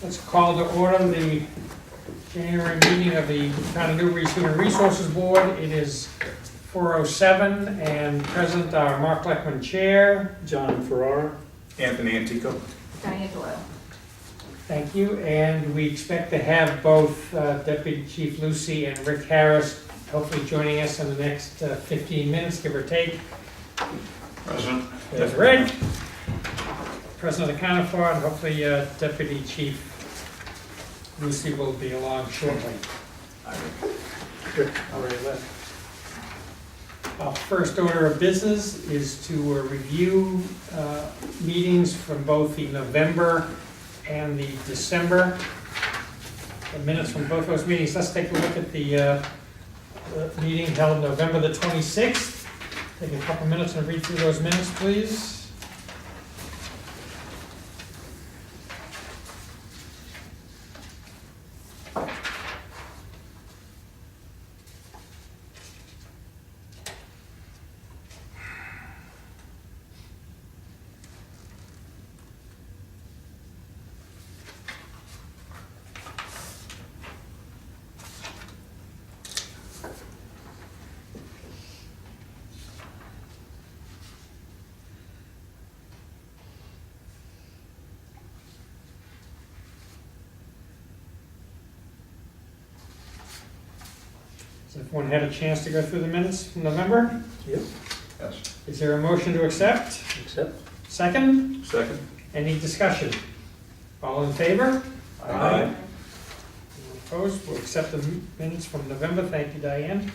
Let's call to order the January meeting of the Town of Newbury's Human Resources Board. It is 4:07 and present are Mark Leckman, Chair. John Farrar. Anthony Antico. Diane Doyle. Thank you, and we expect to have both Deputy Chief Lucy and Rick Harris hopefully joining us in the next 15 minutes, give or take. Present. There's Rick, President of the Counterpart, and hopefully Deputy Chief Lucy will be along shortly. Rick already left. Our first order of business is to review meetings from both the November and the December. The minutes from both those meetings. Let's take a look at the meeting held November the 26th. Take a couple minutes and read through those minutes, please. Has everyone had a chance to go through the minutes from November? Yep. Yes. Is there a motion to accept? Accept. Second? Second. Any discussion? All in favor? Aye. Opposed? We'll accept the minutes from November. Thank you, Diane.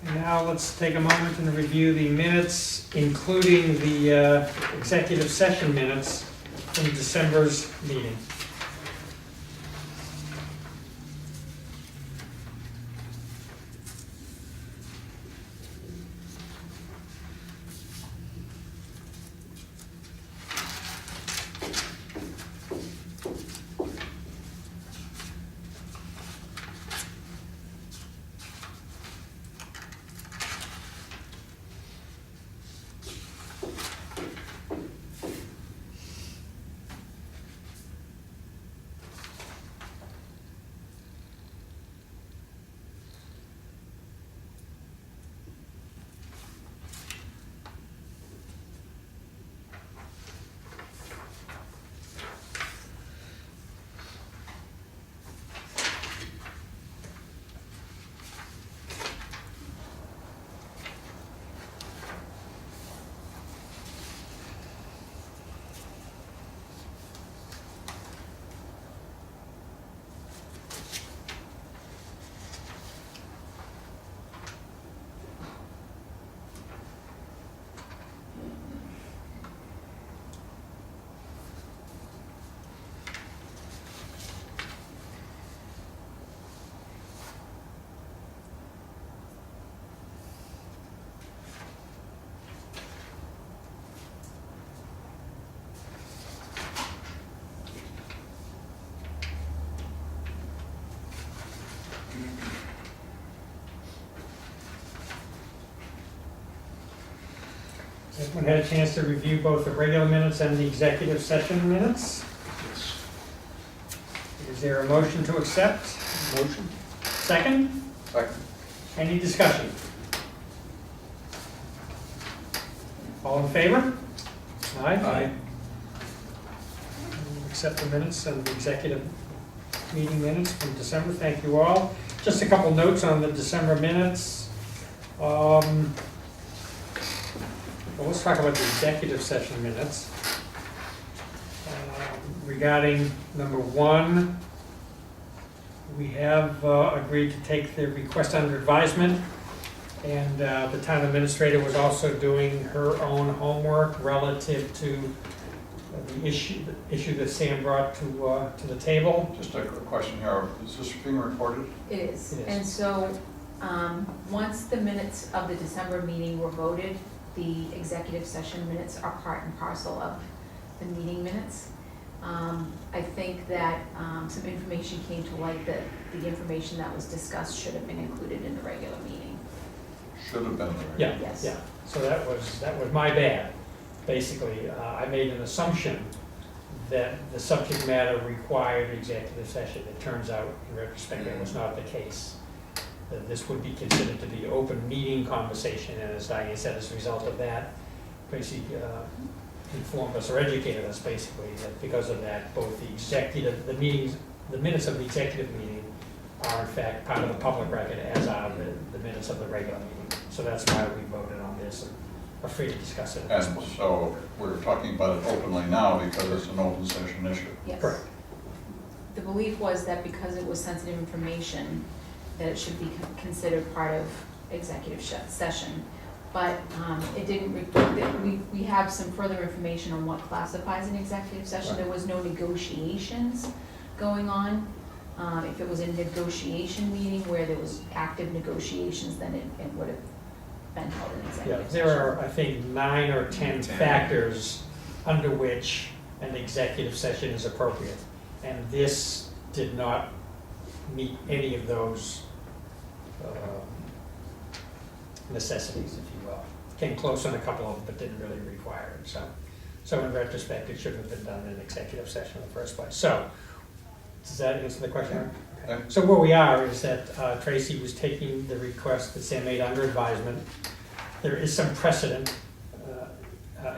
And now let's take a moment and review the minutes, including the executive session minutes from December's meeting. Everyone had a chance to review both the regular minutes and the executive session minutes? Yes. Is there a motion to accept? Motion. Second? Second. Any discussion? All in favor? Aye. Aye. Accept the minutes and the executive meeting minutes from December. Thank you all. Just a couple notes on the December minutes. Well, let's talk about the executive session minutes. Regarding number one, we have agreed to take the request under advisement, and the town administrator was also doing her own homework relative to the issue that Sam brought to the table. Just a quick question here. Is this being recorded? It is. It is. And so, once the minutes of the December meeting were voted, the executive session minutes are part and parcel of the meeting minutes. I think that some information came to light that the information that was discussed should have been included in the regular meeting. Should have been there. Yeah, Yes. yeah. So that was my bad, basically. I made an assumption that the subject matter required executive session. It turns out, in retrospect, that was not the case. That this would be considered to be open meeting conversation, and as Diane said, as a result of that, Tracy informed us, or educated us basically, that because of that, both the executive, the minutes of the executive meeting are in fact part of the public record, as are the minutes of the regular meeting. So that's why we voted on this, and are free to discuss it at this And point. so we're talking about it openly now because it's an open session issue. Yes. Correct. The belief was that because it was sensitive information, that it should be considered part of executive session. But it didn't, we have some further information on what classifies an executive session. There was no negotiations going on. If it was a negotiation meeting where there was active negotiations, then it would have been held in Yeah, executive session. there are, I think, 9 or 10 factors under which an executive session is appropriate. And this did not meet any of those necessities, if you will. Came close on a couple of them, but didn't really require it. So in retrospect, it should have been done in executive session in the first place. So, does that answer the question? Yeah. Okay. So where we are is that Tracy was taking the request that Sam made under advisement. There is some precedent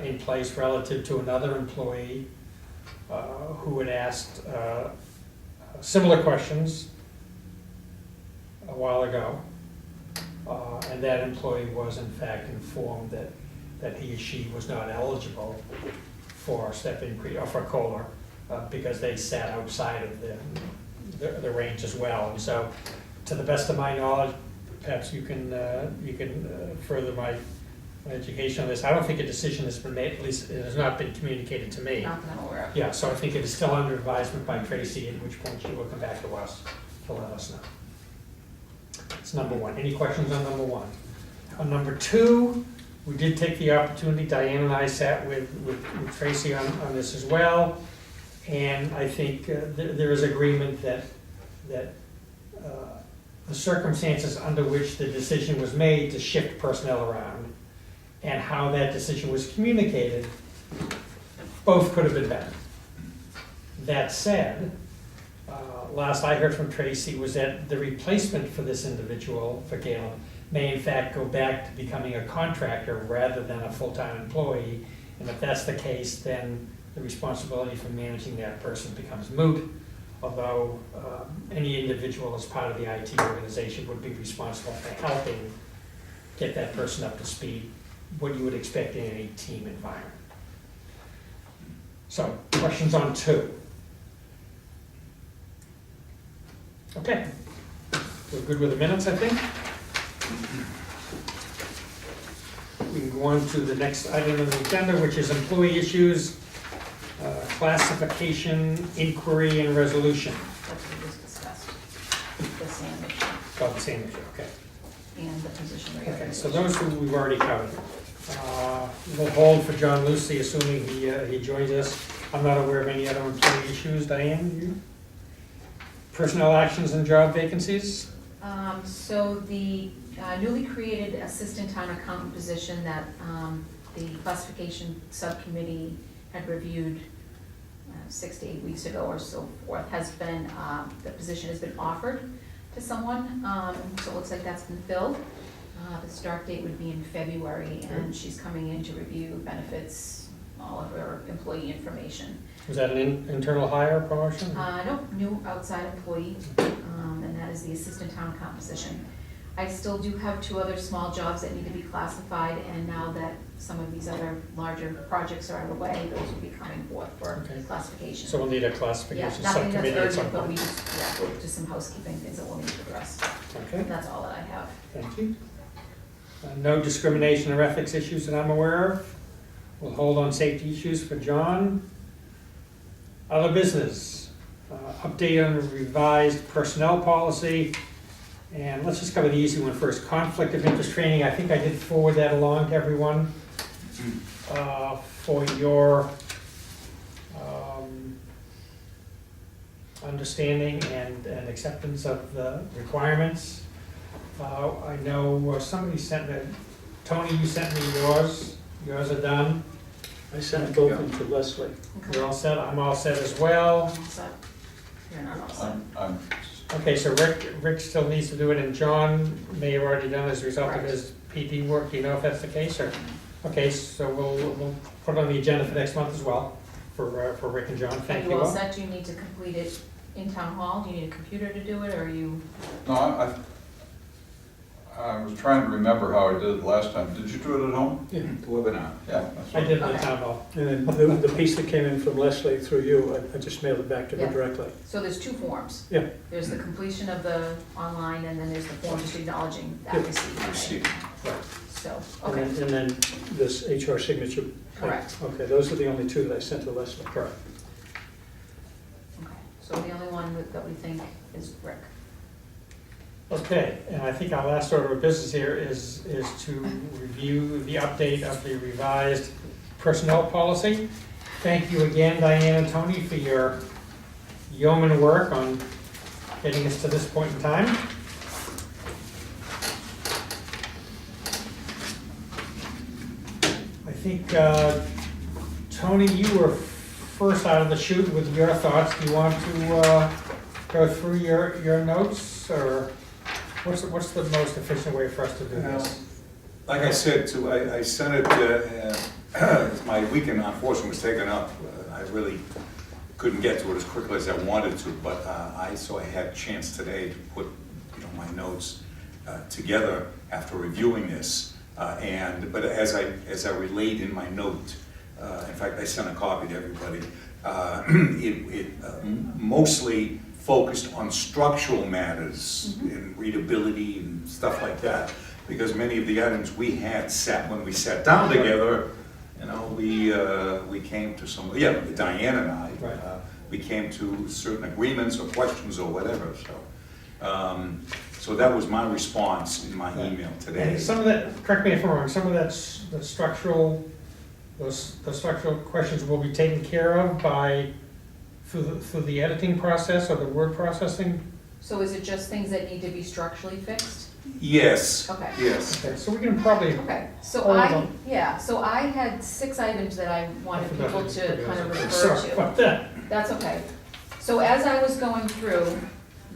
in place relative to another employee who had asked similar questions a while ago. And that employee was in fact informed that he or she was not eligible for a step increase, or for COLA, because they sat outside of the range as well. And so, to the best of my knowledge, perhaps you can further my education on this. I don't think a decision has been made, at least it has not been communicated to me. Not that I'm aware of. Yeah, so I think it is still under advisement by Tracy, at which point she will come back to us to let us know. That's number one. Any questions on number one? On number two, we did take the opportunity, Diane and I sat with Tracy on this as well, and I think there is agreement that the circumstances under which the decision was made to shift personnel around and how that decision was communicated, both could have been better. That said, last I heard from Tracy was that the replacement for this individual, for Galen, may in fact go back to becoming a contractor rather than a full-time employee. And if that's the case, then the responsibility for managing that person becomes moot, although any individual as part of the IT organization would be responsible for helping get that person up to speed, what you would expect in any team environment. So, questions on 2? Okay, we're good with the minutes, I think. We can go on to the next item on the agenda, which is employee issues, classification, inquiry, and resolution. That's what we just discussed, the SAM issue About the same issue, okay. and the position Okay, reorganization. so those two we've already covered. We'll hold for John Lucy, assuming he joins us. I'm not aware of any other employee issues. Diane, you? Personnel actions and job vacancies? So the newly created assistant town accountant position that the classification subcommittee had reviewed 6 to 8 weeks ago or so forth has been, the position has been offered to someone. So it looks like that's been filled. The start date would be in February, and she's coming in to review benefits, all of her employee information. Was that an internal hire promotion? No, new outside employee, and that is the assistant town account position. I still do have 2 other small jobs that need to be classified, and now that some of these other larger projects are out of the way, those will be coming forth for Okay. classification. So we'll need a Yeah, classification nothing that's subcommittee at some urgent, but we point. just, just some housekeeping things that we'll need to address. Okay, That's all that I have. thank you. No discrimination or ethics issues that I'm aware of. We'll hold on safety issues for John. Other business, update on the revised personnel policy. And let's just cover the easy one first. Conflict of interest training, I think I did forward that along to everyone for your understanding and acceptance of the requirements. I know somebody sent me, Tony, you sent me yours. Yours are done. I sent both of them to Leslie. You're all set, I'm all set as well. All set? You're not all set. I'm, Okay, so Rick still needs to do it, and John may have already done as a result of his PD work, do you know if that's the case, or? Okay, so we'll put it on the agenda for next month as well, for Rick and John, Are thank you you all all. set? Do you need to complete it in town hall? Do you need a computer to do it, or are you? no, I was trying to remember how I did it last time. Did you do it at home? Yeah. Webinar. Yeah. that's I what- did it in the Okay. town hall. And then the piece that came in from Leslie through you, I just mailed it back to her Yeah. directly. So there's two forms. Yeah. There's the completion of the online, and then there's the form just acknowledging that Yeah. receipt. Receipt. So, And okay, then, and then this HR signature. correct. Okay, those are the only two that I sent to Leslie. Correct. Okay, so the only one that we think is Rick. Okay, and I think our last order of business here is to review the update of the revised personnel policy. Thank you again, Diane and Tony, for your yeoman work on getting us to this point in time. I think, Tony, you were first out of the chute with your thoughts. Do you want to go through your notes, or what's the most efficient way for us to do this? Like I said, I sent it, my weekend unfortunately was taken up. I really couldn't get to it as quickly as I wanted to, but so I had a chance today to put, my notes together after reviewing this. But as I relayed in my note, in fact, I sent a copy to everybody, it mostly focused on structural matters and readability and stuff like that, because many of the items we had when we sat down together, we came to some, Diane and I, Right. we came to certain agreements or questions or whatever, so that was my response in my email today. And some of that, correct me if I'm wrong, some of that's the structural questions will be taken care of through the editing process or the word processing? So is it just things that need to be structurally fixed? Yes, Okay. yes. Okay, so we can probably, Okay, so Hold I on. had 6 items that I wanted people to kind of refer sorry to. about that. That's okay. So as I was going through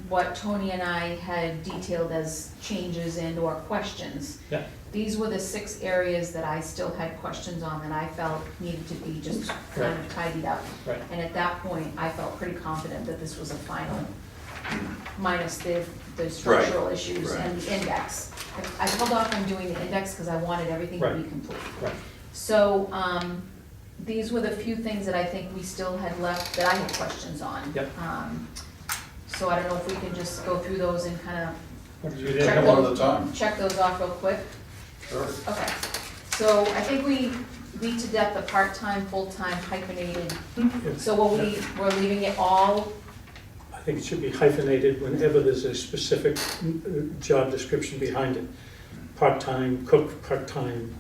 what Tony and I had detailed as changes and or questions, Yeah. these were the 6 areas that I still had questions on that I felt needed to be just kind of tidied up. Right. And at that point, I felt pretty confident that this was a final, minus the structural issues right. and the index. I held off on doing the index because I wanted everything to be Right. complete. Right. So, these were the few things that I think we still had left, that I had questions on. Yep. So I don't know if we can just go through those and kind of What did you Check do? One at a time. check those off real quick. Sure. Okay, so I think we beat to death the part-time, full-time hyphenated. Yes. So we're leaving it all, I think it should be hyphenated whenever there's a specific job description behind it. Part-time cook, part-time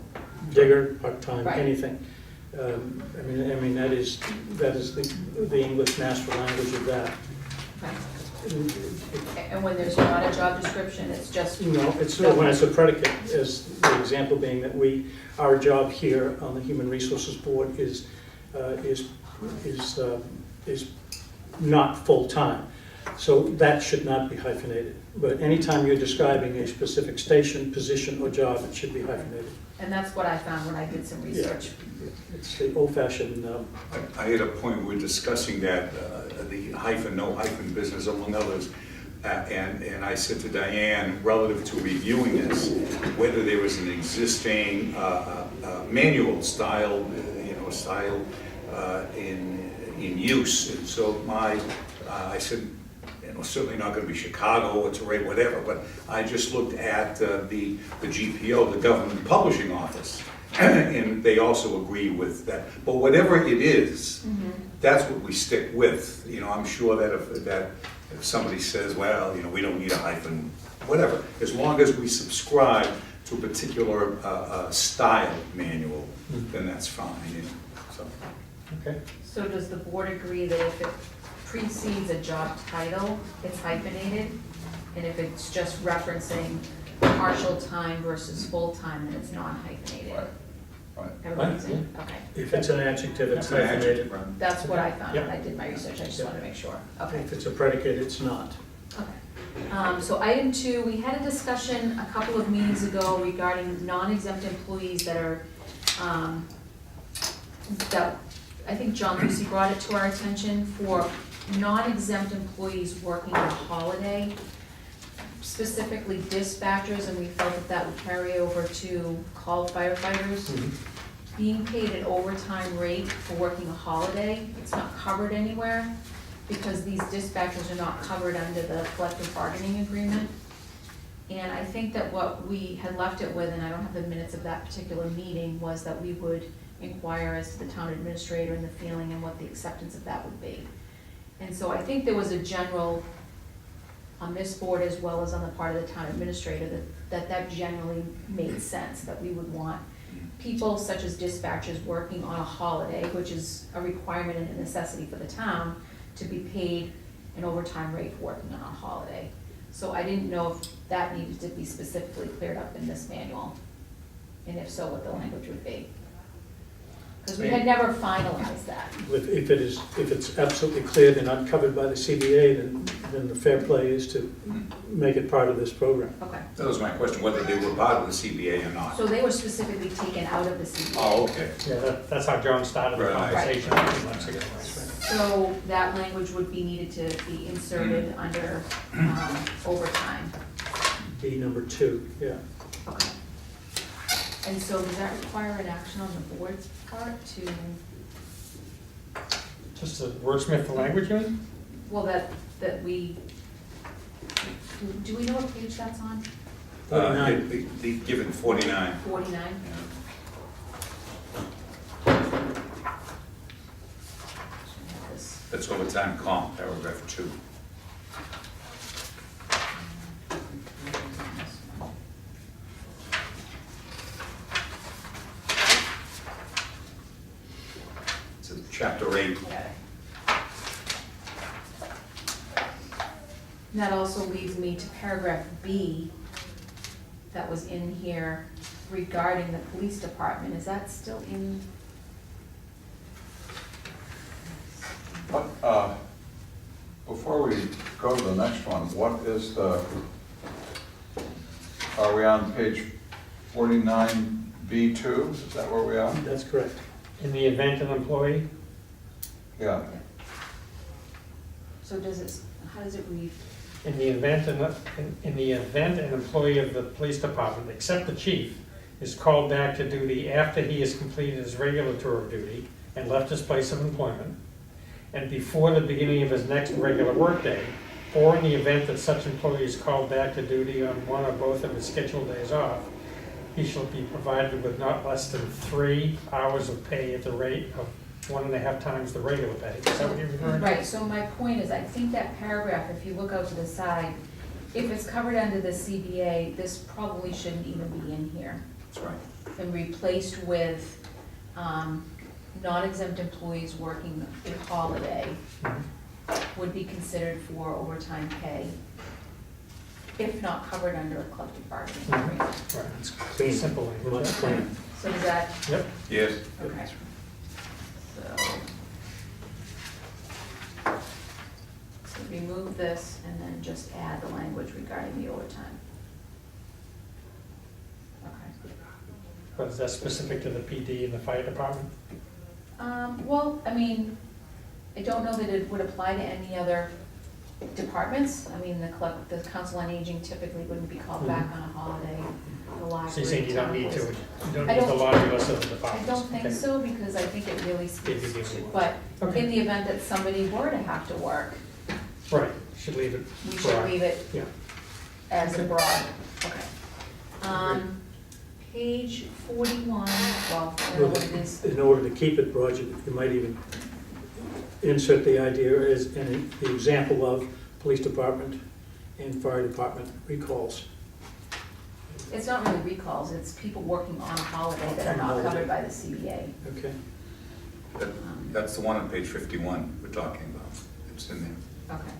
digger, part-time Right. anything. I mean, that is the English master language of that. and when there's not a job description, it's just, It's when it's a predicate, as the example being that our job here on the Human Resources Board is not full-time. So that should not be hyphenated. But anytime you're describing a specific station, position, or job, it should be hyphenated. and that's what I found when I did some research. It's the old-fashioned, I had a point, we were discussing that, the hyphen, no hyphen business among others. And I said to Diane, relative to reviewing this, whether there was an existing manual style, in use. And so I said, certainly not going to be Chicago or Terray, whatever, but I just looked at the GPO, the Government Publishing Office, and they also agree with that. But whatever it is, that's what we stick with. I'm sure that if somebody says, well, we don't need a hyphen, whatever, as long as we subscribe to a particular style manual, then that's fine. So. Okay, So does the board agree that if it precedes a job title, it's hyphenated? And if it's just referencing partial time versus full-time, then it's non-hyphenated? Right. Right. Everybody's in, okay. If it's an adjective, it's It's an adjective, hyphenated. right? That's what I found when Yeah. I did my research, I just wanted to make sure, okay. If it's a predicate, it's not. Okay. So item 2, we had a discussion a couple of meetings ago regarding non-exempt employees that are, that, I think John Lucy brought it to our attention for non-exempt employees working on a holiday, specifically dispatchers, and we felt that that would carry over to call firefighters. Being paid an overtime rate for working a holiday, it's not covered anywhere, because these dispatchers are not covered under the collective bargaining agreement. And I think that what we had left it with, and I don't have the minutes of that particular meeting, was that we would inquire as to the town administrator and the feeling and what the acceptance of that would be. And so I think there was a general, on this board as well as on the part of the town administrator, that generally made sense, that we would want people such as dispatchers working on a holiday, which is a requirement and a necessity for the town, to be paid an overtime rate for working on a holiday. So I didn't know if that needed to be specifically cleared up in this manual, and if so, what the language would be. Because we had never finalized that. If it's absolutely clear they're not covered by the CBA, then the fair play is to make it part of this program. Okay, That was my question, whether they were part of the CBA or not. so they were specifically taken out of the CBA. Oh, okay. Yeah, that's how John started the Right. conversation a few months ago. So that language would be needed to be inserted under overtime. B number 2, yeah. Okay. And so does that require an action on the board's part to, Just to wordsmith the language, you mean? well, that we, do we know what page that's on? 49. The given 49. 49? This. That's overtime comp, paragraph 2. It's in chapter 8. Okay. And that also leads me to paragraph B that was in here regarding the police department. Is that still in? What, before we go to the next one, what is the, are we on page 49B2? Is that where we are? That's correct. In the event an employee, Yeah. So does it, how does it read? in the event, an employee of the police department, except the chief, is called back to duty after he has completed his regular tour of duty and left his place of employment, and before the beginning of his next regular workday, or in the event that such employee is called back to duty on one or both of his scheduled days off, he shall be provided with not less than 3 hours of pay at the rate of 1.5 times the regular pay. Is that what you're referring to? Right, so my point is, I think that paragraph, if you look out to the side, if it's covered under the CBA, this probably shouldn't even be in here. That's right. And replaced with non-exempt employees working a holiday Mhm. would be considered for overtime pay, if not covered under a collective bargaining Mhm. agreement. Right, it's Clean. simple Much language. cleaner. So does that, Yep, Yes. okay. So remove this and then just add the language regarding the overtime. Okay. but is that specific to the PD and the fire department? Well, I mean, I don't know that it would apply to any other departments. I mean, the council on aging typically wouldn't be called back on a holiday, the library. So you're saying you don't town need to, police. you don't I need the don't- laundry list of the I departments? don't think Okay. so, because I think it really speaks Maybe the to, only one. but Okay. in the event that somebody were to have to work, Right, should leave it. we should broad. leave it Yeah. as a broad, okay. Page 41, well, I don't know what it is. In order to keep it broad, you might even insert the idea as an the example of police department and fire department recalls. It's not really recalls, it's people working on a holiday that are not covered by the CBA. Okay. That's the one on page 51 we're talking about. It's in there. Okay.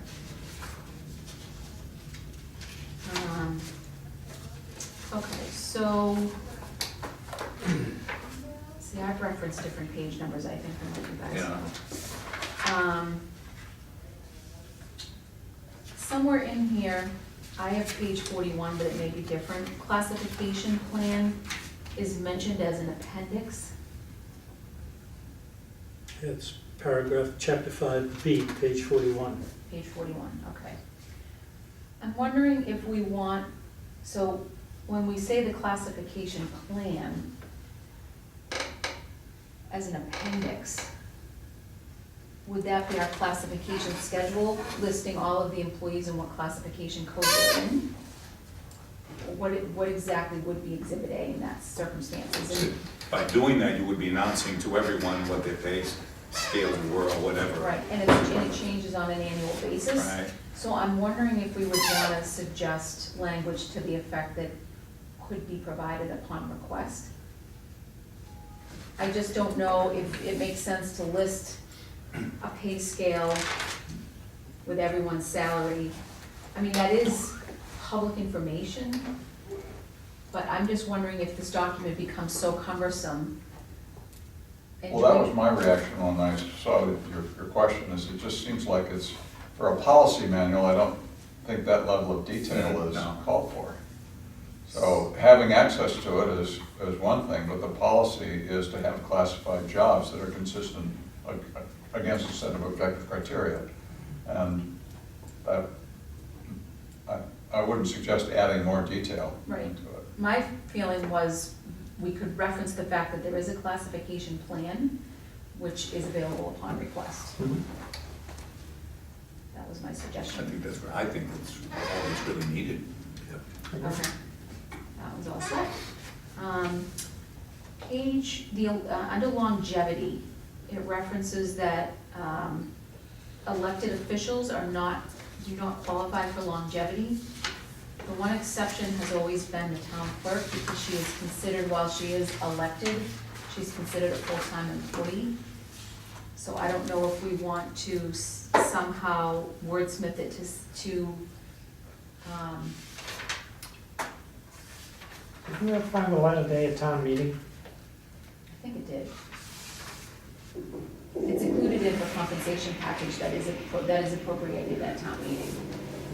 Okay, so See, I've referenced different page numbers, I think, than what you guys Yeah. have. Somewhere in here, I have page 41, but it may be different. Classification plan is mentioned as an appendix. It's paragraph, chapter 5B, page 41. Page 41, okay. I'm wondering if we want, so when we say the classification plan as an appendix, would that be our classification schedule, listing all of the employees and what classification code they're in? What exactly would be Exhibit A in that circumstances? And- By doing that, you would be announcing to everyone what their pay scales were or whatever. Right, and it changes on an annual basis. Right. So I'm wondering if we would want to suggest language to the effect that could be provided upon request. I just don't know if it makes sense to list a pay scale with everyone's salary. I mean, that is public information, but I'm just wondering if this document becomes so cumbersome. And Well, that do we- was my reaction when I saw your question, is it just seems like it's, for a policy manual, I don't think that level of detail is No. called for. So having access to it is one thing, but the policy is to have classified jobs that are consistent against a set of objective criteria. And I wouldn't suggest adding more detail Right. into it. My feeling was we could reference the fact that there is a classification plan which is available upon request. That was my I suggestion. think that's, I think that's all that's really needed. Okay, that was all set. Under longevity, it references that elected officials do not qualify for longevity. The one exception has always been the town clerk, because she is considered, while she is elected, she's considered a full-time employee. So I don't know if we want to somehow wordsmith it Didn't that find the light of day at town meeting? I think it did. It's included in the compensation package that is appropriated at town meeting.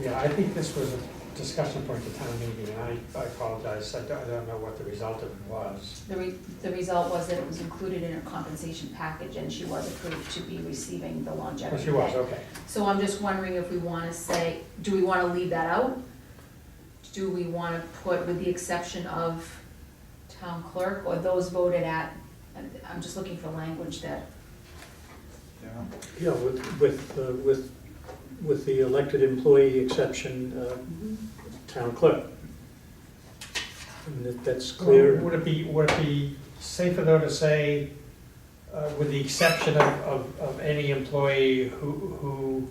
Yeah, I think this was a discussion point at town meeting, and I apologize, I don't know what the result of it was. The result was that it was included in her compensation package, and she was approved to be receiving the Oh, longevity she was, pay. okay. So I'm just wondering if we want to say, do we want to leave that out? Do we want to put, with the exception of town clerk, or those voted at, I'm just looking for language that, Yeah. Yeah, with the elected employee exception, town clerk. And that's clear. Would it be safer though to say, with the exception of any employee who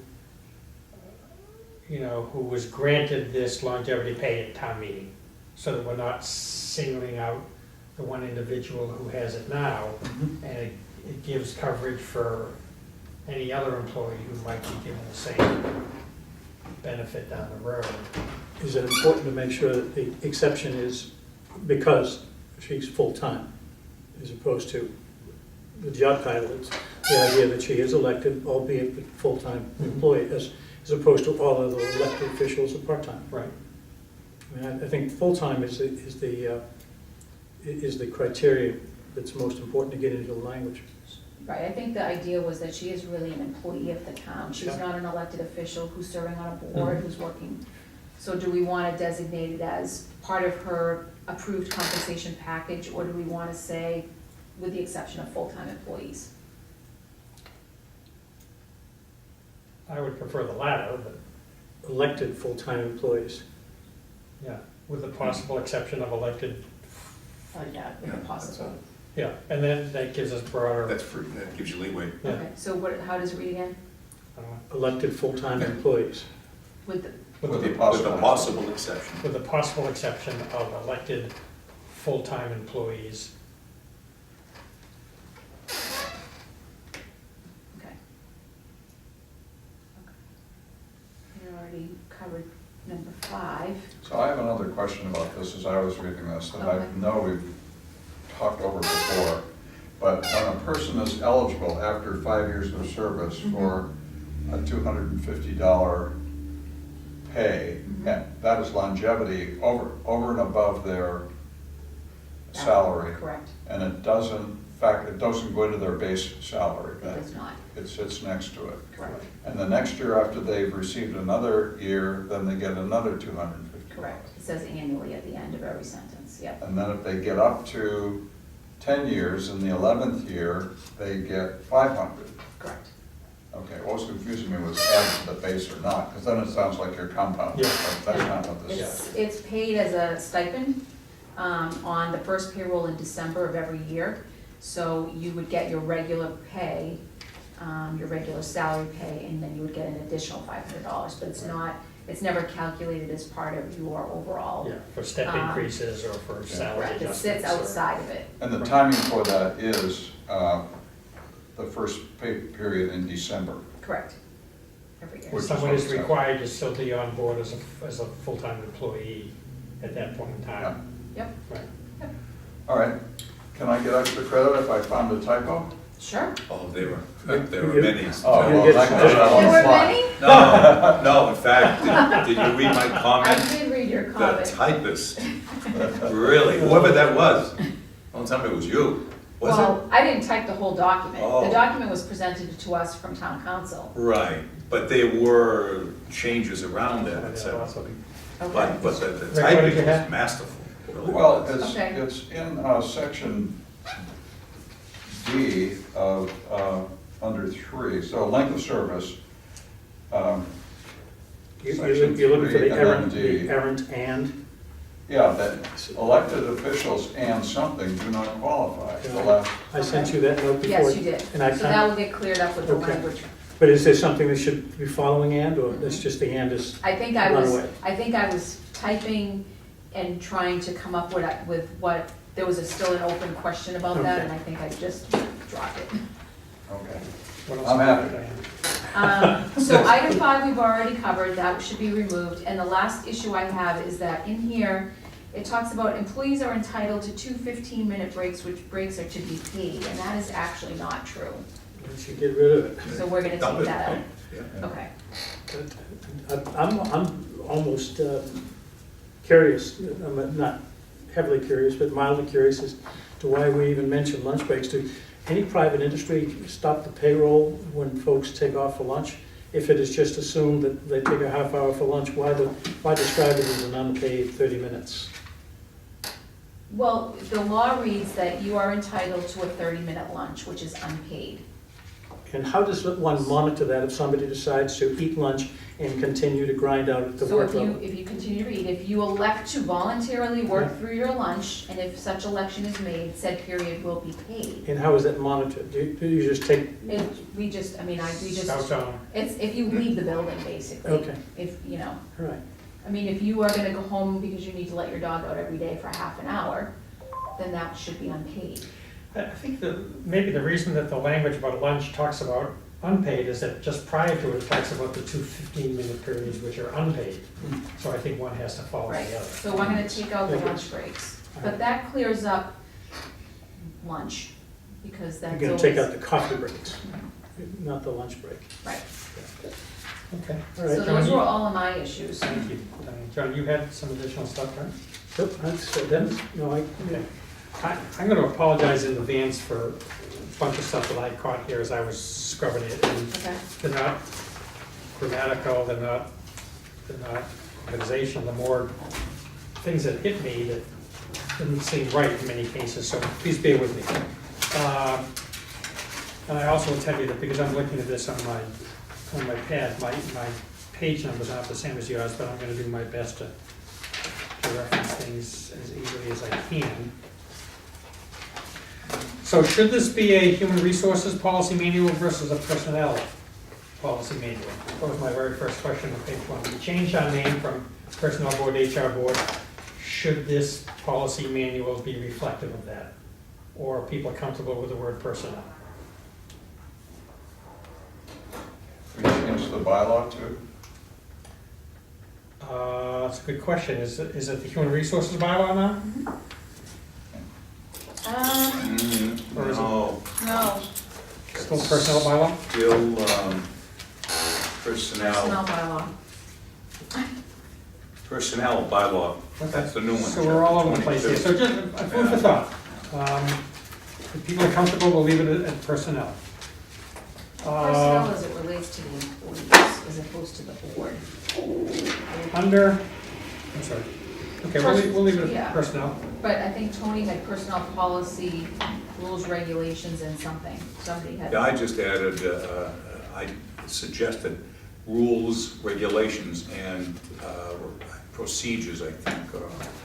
who was granted this longevity pay at town meeting? So that we're not singling out the one individual who has it now, Mhm. and it gives coverage for any other employee who might be given the same benefit down the road. Is it important to make sure that the exception is because she's full-time, as opposed to the job title? It's the idea that she is elected, albeit a full-time employee, as opposed to all of the elected officials are part-time. Right. I mean, I think full-time is the criteria that's most important to get into the language. right, I think the idea was that she is really an employee of the town. She's Yeah. not an elected official who's serving on a board, Mhm. who's working. So do we want to designate it as part of her approved compensation package, or do we want to say, with the exception of full-time employees? I would prefer the latter, but, Elected full-time employees. yeah, with the possible exception of elected, Like that, with Yeah, a that's possible. yeah, and then that gives us broader, That's free, that gives you leeway. yeah, Okay, so how does it read again? I don't know, Elected full-time employees. With the, With the With a possible. possible exception. with the possible exception of elected full-time employees. okay. We already covered number 5. So I have another question about this as I was reading this, that I Okay. know we've talked over before. But when a person is eligible after 5 years of service for a $250 pay, and that is longevity over and above their salary. Correct, And it doesn't go into their base salary. it does not, It sits next to it. correct, And the next year after they've received another year, then they get another 250. correct. It says annually at the end of every sentence, yep, And then if they get up to 10 years, in the 11th year, they get 500. correct. Okay, what was confusing me was added to the base or not, because then it sounds like you're compounding, Yeah. but that's not what this is. It's paid as a stipend on the first payroll in December of every year. So you would get your regular pay, your regular salary pay, and then you would get an additional $500. But it's never calculated as part of your overall. Yeah, for step increases or for salary Correct, it adjustments. sits outside of it. And the timing for that is the first pay period in December. Correct. Every year. Or someone is required to still be on board as a full-time employee at that point in time. Yep, Right. All right, can I get extra credit if I found a typo? sure. Oh, there were You- many. Oh, You well, get that some- goes on There the were fly. many? No, in fact, did you read my I comment? did read your The comment. typist, really, whoever that was, don't tell me it was you, was it? Well, I didn't type the whole document. Oh. The document was presented to us from town council. Right, but there were changes around that, et cetera. Okay. Okay. But the Rick, what did typing you have? was masterful. really Well, was. Okay. it's in section D of, under 3, so length of service. Section You're looking for 3 the and then errant, D. the errant and, Yeah, that elected officials and something do not qualify. The last, I sent you that note before. Yes, you did. And I So that will get cleared up with the Okay. language. But is there something that should be following and, or that's just the and is? I think I Run was, away. I think I was typing and trying to come up with what, there was still an open question about that, Okay. and I think I just dropped it. okay. What else I'm do you happy. have, Diane? So item 5 we've already covered, that should be removed, and the last issue I have is that in here, it talks about employees are entitled to 2 15-minute breaks, which breaks are to be paid, and that is actually not true. We should get rid of it. So we're gonna Dump take it. that out. Yeah. Okay. I'm almost curious, I'm not heavily curious, but mildly curious as to why we even mention lunch breaks. Do any private industry stop the payroll when folks take off for lunch? If it is just assumed that they take a half hour for lunch, why describe it as an unpaid 30 minutes? Well, the law reads that you are entitled to a 30-minute lunch, which is unpaid. And how does one monitor that if somebody decides to eat lunch and continue to grind out at the So work if you, level? if you continue to eat, if you elect to voluntarily work through your lunch, and if such election is made, said period will be paid. And how is that monitored? Do you just take, It, we just, I mean, we Scout just, zone. it's if you leave the building, basically. okay, If, you know, all right. I mean, if you are gonna go home because you need to let your dog out every day for half an hour, then that should be unpaid. I think that maybe the reason that the language about lunch talks about unpaid is that just prior to it, it talks about the 2 15-minute periods which are unpaid. So I think one has to follow Right, the other. so I'm gonna take out the Okay. lunch breaks, but that clears up lunch, because that's You're always. gonna take out the coffee breaks, not the lunch break. Right, Okay, All right, so John, those you- were all of my issues. thank you. John, you had some additional stuff, right? Yep, that's, then, no, Okay. I'm going to apologize in advance for a bunch of stuff that I caught here as I was scrubbing it. And Okay, they're not grammatical, they're not organizational, they're more things that hit me that didn't seem right in many cases, so please bear with me. And I also will tell you that because I'm looking at this on my pad, my page numbers aren't the same as yours, but I'm going to do my best to reference things as easily as I can. So should this be a human resources policy manual versus a personnel policy manual? That was my very first question on page 1. We changed our name from personnel board to HR board. Should this policy manual be reflective of that? Or are people comfortable with the word personnel? We changed the bylaw to, That's a good question. Is it the human resources bylaw now? Or is it- No, personnel bylaw? Still, Personnel bylaw. personnel bylaw, that's the new one. So we're all over the place here, so just food for thought. If people are comfortable, we'll leave it at personnel. Personnel as it relates to the employees as opposed to the board. Under, I'm sorry, okay, we'll leave it Yeah. at personnel. But I think Tony had personnel policy, rules, regulations, and something. Somebody had. Yeah, I just added, I suggested rules, regulations, and procedures, I think,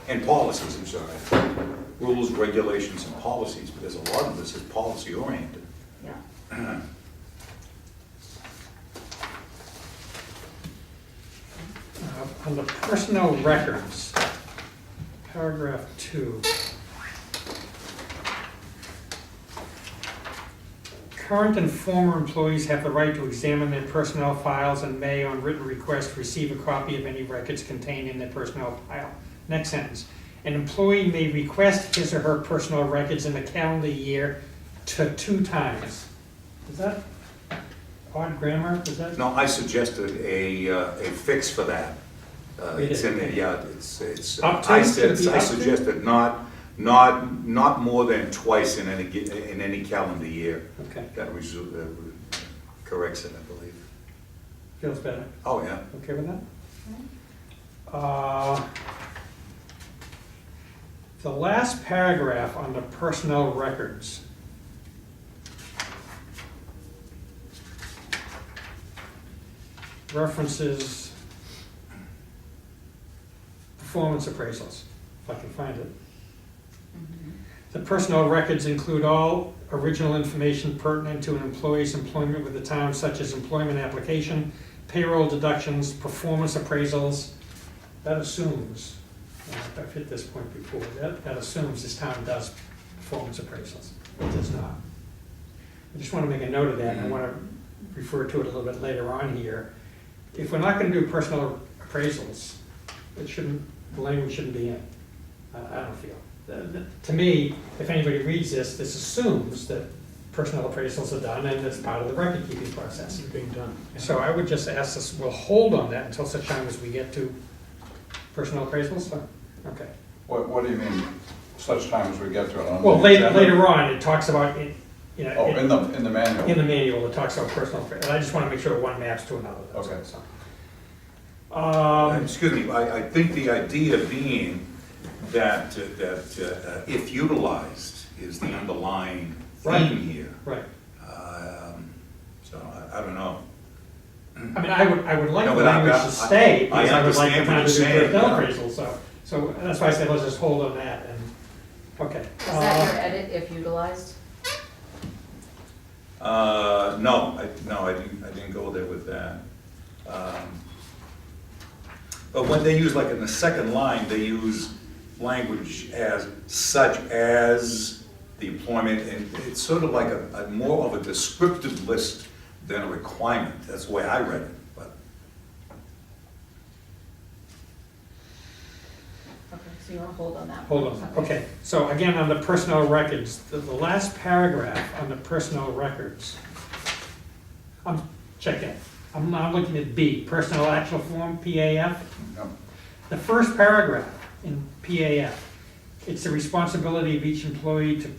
and policies, I'm sorry. Rules, regulations, and policies, because a lot of this is policy oriented. Yeah. Under personnel records, paragraph 2. Current and former employees have the right to examine their personnel files and may, on written request, receive a copy of any records contained in their personnel file. Next sentence. An employee may request his or her personal records in the calendar year to 2 times. Is that odd grammar? Is that? No, I suggested a fix for that. You It's did? in there, yeah, it's, Up to? I said, Should it be I up to? suggested not more than twice in any calendar year. Okay, That corrects it, I believe. feels better. Oh, yeah. Okay with that? The last paragraph on the personnel records. References performance appraisals, if I can find it. The personnel records include all original information pertinent to an employee's employment with the town, such as employment application, payroll deductions, performance appraisals. That assumes, I've hit this point before, that assumes this town does performance appraisals. It does not. I just want to make a note of that, and I want to refer to it a little bit later on here. If we're not going to do personnel appraisals, the language shouldn't be in. I don't feel. To me, if anybody reads this assumes that personnel appraisals are done and it's part of the record-keeping process. It's being done. So I would just ask us, we'll hold on that until such time as we get to personnel appraisals? Okay. What do you mean, such time as we get to it? On Well, the later, agenda? later on, it talks about, you know. Oh, in the manual? In the manual, it talks about personal appraisals. And I just want to make sure one maps to another. That's Okay. all. Excuse me, I think the idea being that if utilized is the underlying Right. theme here. Right. So I don't know. I mean, I would like No, the but I- language to stay, because I would like the understand what town you're to do saying, personnel yeah. appraisals, so that's why I said let's just hold on that, and, okay. Is that your edit if utilized? No, I didn't go there with that. But when they use, like in the second line, they use language as such as the employment, and it's sort of like a more of a descriptive list than a requirement. That's the way I read it, but. Okay, so you want to hold on that? Hold on, okay, so again, on the personnel records, the last paragraph on the personnel records, I'm checking, I'm looking at B, personnel actual form, PAF. No. The first paragraph in PAF, it's the responsibility of each employee to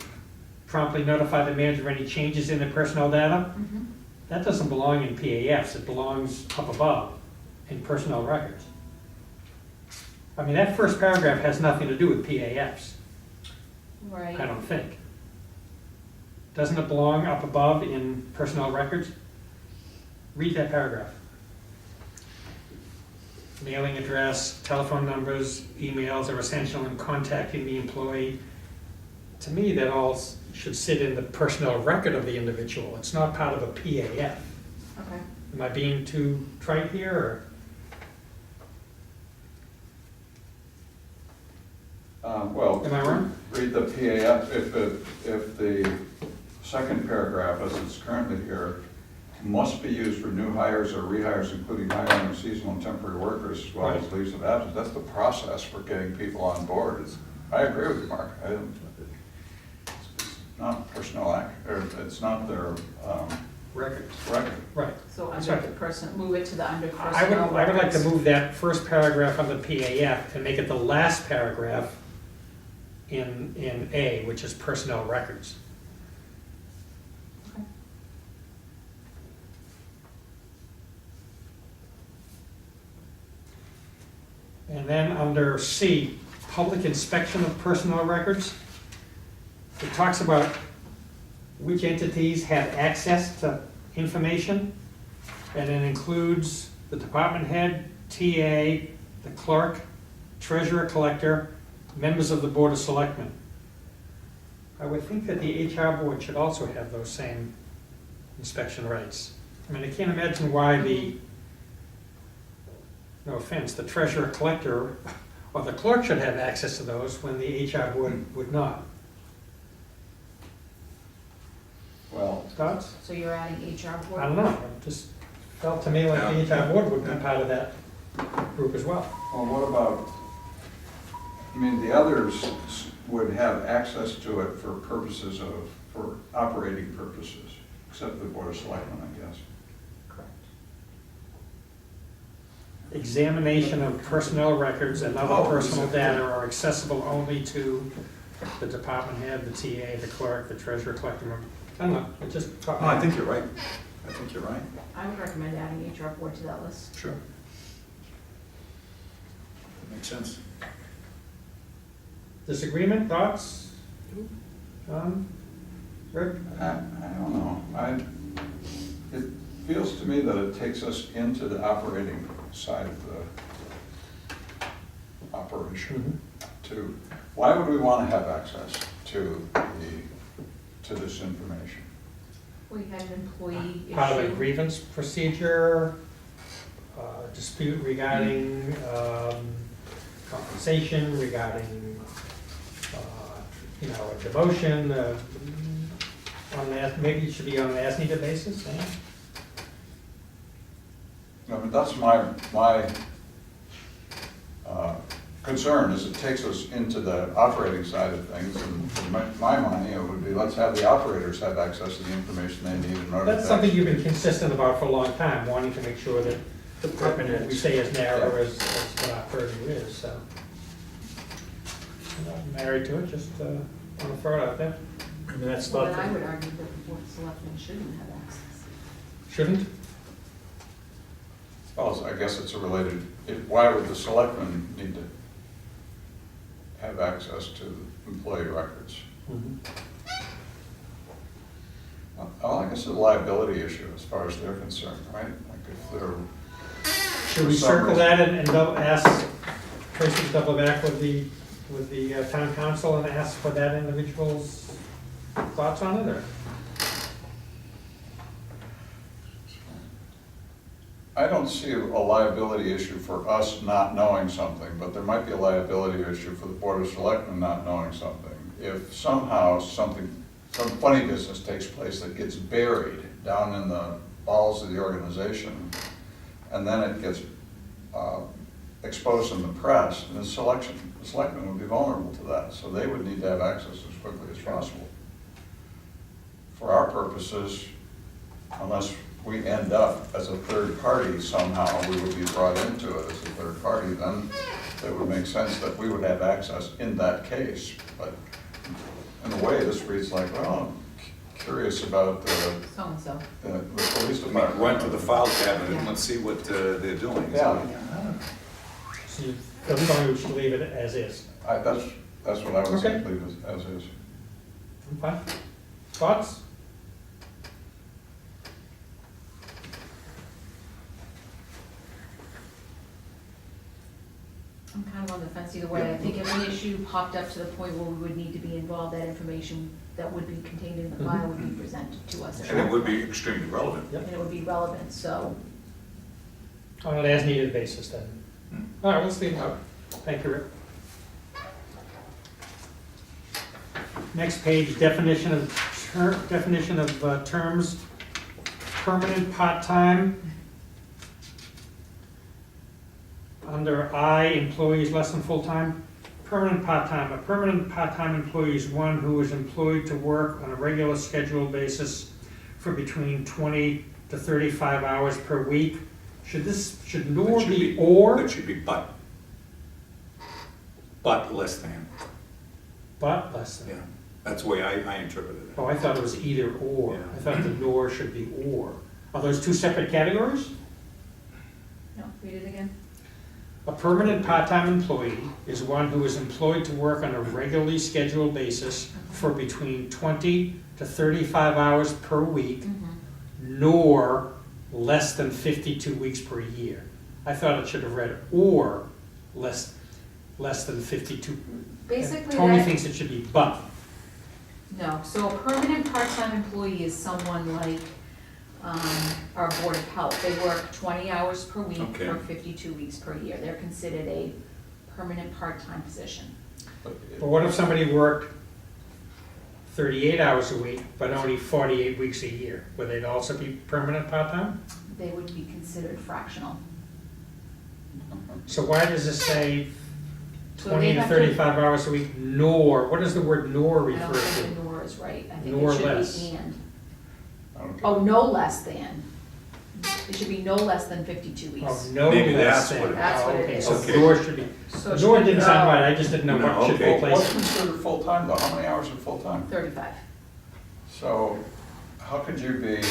promptly notify the manager of any changes in the personnel data. Mhm. That doesn't belong in PAFs, it belongs up above in personnel records. I mean, that first paragraph has nothing to do with PAFs, Right. I don't think. Doesn't it belong up above in personnel records? Read that paragraph. Mailing address, telephone numbers, emails are essential in contacting the employee. To me, that all should sit in the personnel record of the individual. It's not part of a PAF. Okay. Am I being too trite here, or? Well, Am I wrong? read the PAF, if the second paragraph, as it's currently here, must be used for new hires or rehires, including hiring of seasonal and temporary workers, as well as Right. leaves of absence, that's the process for getting people on board. I agree with you, Mark. It's not personnel act, or it's not their records. Right. Right. So That's under right. the person, move it to the under I personnel would like to records. move that first paragraph on the PAF and make it the last paragraph in A, which is personnel records. Okay. And then under C, public inspection of personnel records. It talks about which entities have access to information, and it includes the department head, TA, the clerk, treasurer, collector, members of the board of selectmen. I would think that the HR board should also have those same inspection rights. I mean, I can't imagine why no offense, the treasurer, collector, or the clerk should have access to those when the HR board would not. Well, Thoughts? So you're adding HR board? I don't know, it just felt to me like the HR board would be part of that group as well. well, what about, I mean, the others would have access to it for purposes of, for operating purposes, except the Board of Selectmen, I guess. Correct. Examination of personnel records and other Oh, personal is it- data are accessible only to the department head, the TA, the clerk, the treasurer, collector. I don't know, it just. No, I think you're right. I think you're right. I would recommend adding HR board to that list. Sure. Makes sense. Disagreement, thoughts? Rick? I don't know, it feels to me that it takes us into the operating side of the operation. To, why would we want to have access to this information? We had an employee issue. Part of a grievance procedure, dispute regarding compensation, regarding, a demotion, maybe it should be on an as-needed basis, eh? No, but that's my concern, is it takes us into the operating side of things, and in my mind, it would be, let's have the operators have access to the information they need in order to. That's something you've been consistent about for a long time, wanting to make sure that Department we heads. stay as narrow as what our purview is, so. I'm not married to it, just want to throw it out there. I mean, that's Well, thought. then I would argue that the board of selectmen shouldn't have access. Shouldn't? Well, I guess it's a related, why would the selectmen need to have access to employee records? Well, I guess it's a liability issue as far as they're concerned, right? Like if they're. Should we for some circle reason- that and ask Tracy to double back with the town council and ask for that individual's thoughts on it, or? I don't see a liability issue for us not knowing something, but there might be a liability issue for the Board of Selectmen not knowing something. If somehow some funny business takes place that gets buried down in the bowels of the organization, and then it gets exposed in the press, and the selectmen would be vulnerable to that, so they would need to have access as quickly as possible. For our purposes, unless we end up as a third party somehow, we would be brought into it as a third party, then it would make sense that we would have access in that case. But in a way, this reads like, well, I'm curious about So-and-so. the police I department. mean, Went to the file cabinet and let's see what they're doing. Yeah. So you feel we should leave it as is? That's what I would say, Okay. leave it as is. I'm fine. Thoughts? I'm kind of on the fence either way. I think if an issue popped up to the point where we would need to be involved, that information that would be contained in the file would be presented to us. And it would be extremely relevant. Yep. And it would be relevant, so. On an as-needed basis then. All right, let's leave it out. Thank you, Rick. Next page, definition of terms, permanent part-time. Under I, employees less than full-time. Permanent part-time, a permanent part-time employee is one who is employed to work on a regular scheduled basis for between 20 to 35 hours per week. Should nor be or, That should be but. But less than, but less than? yeah. That's the way I interpreted it. Oh, I thought it was either or. Yeah. I thought the nor should be or. Are those two separate categories? No, read it again. A permanent part-time employee is one who is employed to work on a regularly scheduled basis for between 20 to 35 hours per week, nor less than 52 weeks per year. I thought it should have read or less than 52. Basically, Tony that- thinks it should be but. No, so a permanent part-time employee is someone like, our Board of Health. They work 20 hours per week Okay. for 52 weeks per year. They're considered a permanent part-time position. But But what if somebody worked 38 hours a week, but only 48 weeks a year? Would they also be permanent part-time? They would be considered fractional. So why does it say So 20 they to have 35 hours a week, nor? What does the word nor I refer don't think to? the nor is right. I think Nor it should less. be and. I don't Oh, get- no less than. It should be no less than 52 weeks. Oh, no Maybe less that's than. what it- That's what it Okay, is. so Okay. nor should be, So it nor should be didn't sound right, I just didn't know No, what should okay. be What's placed. considered full-time though? How many hours are full-time? 35. So how could you be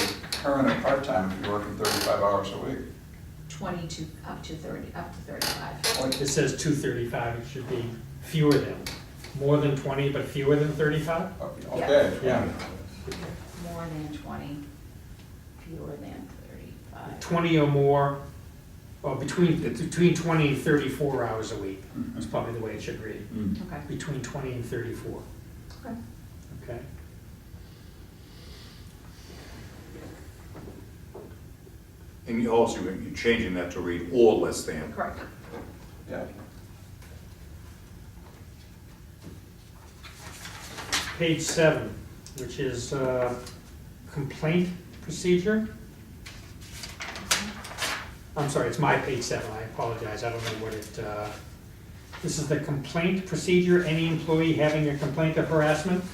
permanent part-time if you're working 35 hours a week? 20 to up to 30, up to 35. Like, It says 235, it should be fewer than, more than 20, but fewer than 35? okay, Yeah. More than 20, fewer than 35. 20 or more, or between 20 and 34 hours a week, is probably the way it should read. Mm. Okay. Between 20 and 34, Okay. okay? And you also, you're changing that to read or less than. Correct. Yeah. Page 7, which is complaint procedure. I'm sorry, it's my page 7, I apologize, I don't know what it, this is the complaint procedure, any employee having a complaint of harassment.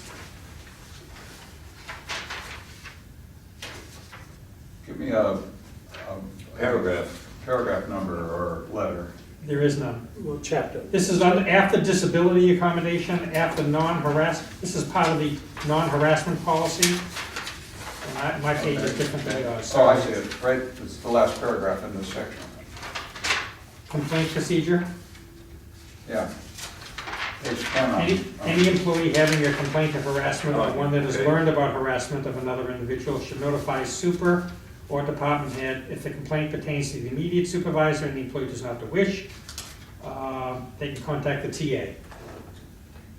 Give me a Paragraph. number or letter. There is none. Well, chapter. This is after disability accommodation, after this is part of the non-harassment policy. And my page is different than yours. Oh, I see it, right, it's the last paragraph in this section. Complaint procedure. Yeah. Page 10 on. Any employee having a complaint of harassment or one that has Okay. learned about harassment of another individual should notify super or department head. If the complaint pertains to the immediate supervisor and the employee does not wish, they can contact the TA.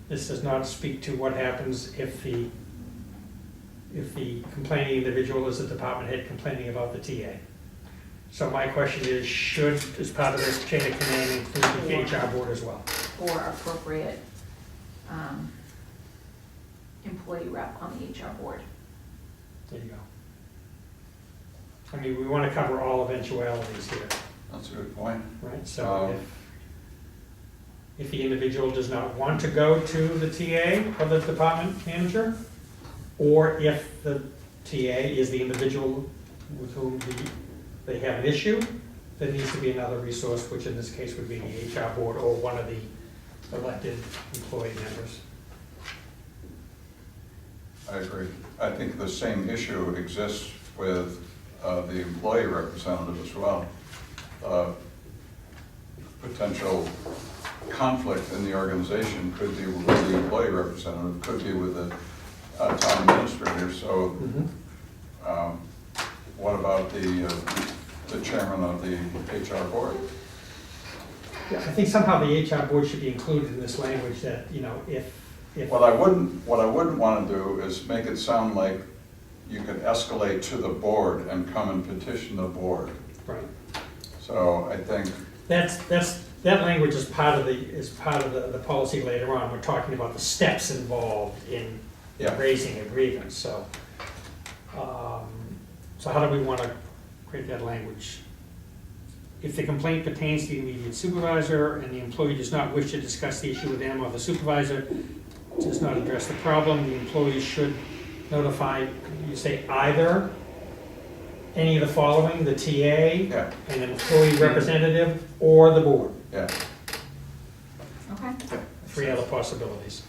This does not speak to what happens if the complaining individual is the department head complaining about the TA. So my question is, should, as part of this chain of command, include the HR board as well? Or appropriate employee rep on the HR board. There you go. I mean, we want to cover all eventualities here, That's a good point. right? So if the individual does not want to go to the TA or the department manager, or if the TA is the individual with whom they have an issue, there needs to be another resource, which in this case would be the HR board or one of the elected employee members. I agree. I think the same issue exists with the employee representative as well. Potential conflict in the organization could be with the employee representative, could be with the town administrator. So what about the chairman of the HR board? Yeah, I think somehow the HR board should be included in this language that, you know, if. What I wouldn't want to do is make it sound like you could escalate to the board and come and petition the board. Right. So I think, That language is part of the policy later on. We're talking about the steps involved in Yeah. raising a grievance, so. So how do we want to create that language? If the complaint pertains to the immediate supervisor and the employee does not wish to discuss the issue with them, or the supervisor does not address the problem, the employee should notify, you say either any of the following, the TA, Yeah, an employee representative, or the board. yeah. Okay, Three other possibilities,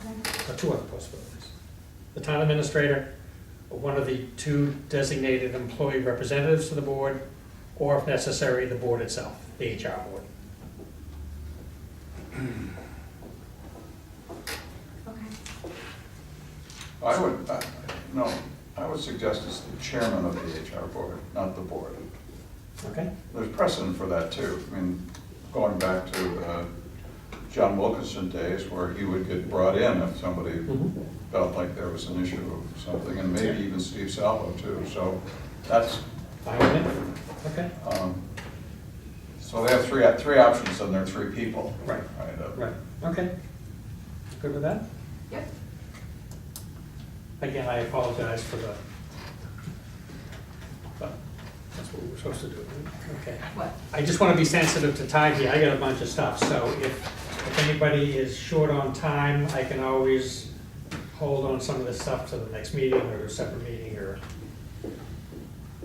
okay. or two other possibilities. The town administrator, or one of the two designated employee representatives to the board, or if necessary, the board itself, the HR board. Okay. I would, no, I would suggest it's the chairman of the HR board, not the board. Okay? There's precedent for that too. I mean, going back to John Wilkinson days where he would get brought in if somebody felt like there was an issue of something, and maybe even Steve Salvo too. So that's, Fine with it? Okay? so they have three options and there are three people. Right. Right. Right, okay. Good with that? Yep. Again, I apologize for the, but that's what we were supposed to do. Okay. What? I just want to be sensitive to time here. I got a bunch of stuff, so if anybody is short on time, I can always hold on some of this stuff to the next meeting or a separate meeting, or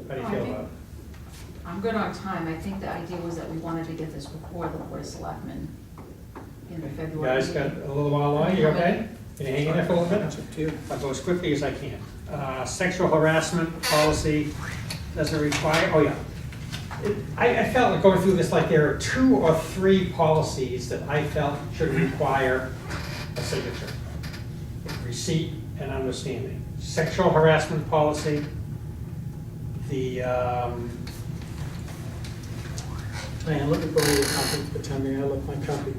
how do you feel about it? I'm good on time. I think the idea was that we wanted to get this before the Board of Selectmen in the You February. guys got a little while on, you okay? Can you hang in there for a little bit? It's up to you. I'll go as quickly as I can. Sexual harassment policy doesn't require, oh yeah. I felt like going through this, like there are 2 or 3 policies that I felt should require a signature. Receipt and understanding. Sexual harassment policy, the, Diane, let me borrow your copy for time being. I left my copy.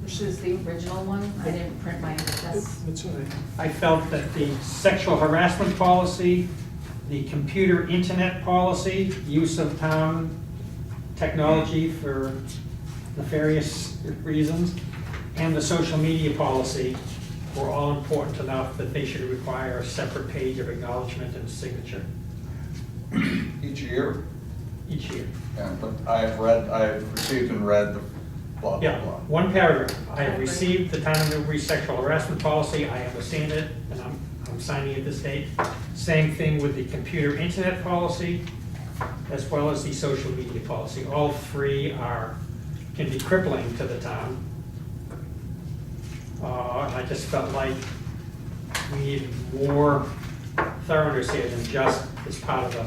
Which is the original one. I didn't print my, that's, It's all right. I felt that the sexual harassment policy, the computer internet policy, use of town technology for nefarious reasons, and the social media policy were all important enough that they should require a separate page of acknowledgement and signature Each year, each year. yeah, but I have received and read the blah, blah, Yeah, blah. one paragraph. I have received the town of Newbury sexual harassment policy, I understand it, and I'm signing it this date. Same thing with the computer internet policy, as well as the social media policy. All three can be crippling to the town. And I just felt like we need more thoroughness here than just as part of the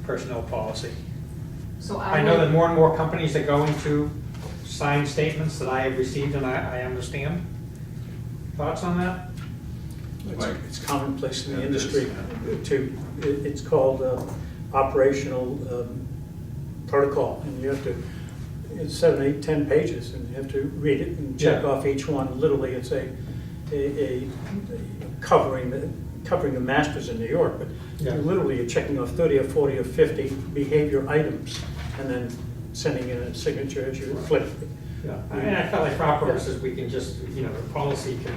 personnel policy. so I know that more and more companies are going to sign statements that I have received and I understand. Thoughts on that? It's commonplace in the industry it's called operational protocol, and you have to, it's 7, 8, 10 pages, and you have to read it and check Yeah. off each one. Literally, it's a covering the masters in New York, but Yeah. literally you're checking off 30 or 40 or 50 behavior items, and then sending in a signature as you flip. Yeah, I felt like for our purposes, we can just, the policy can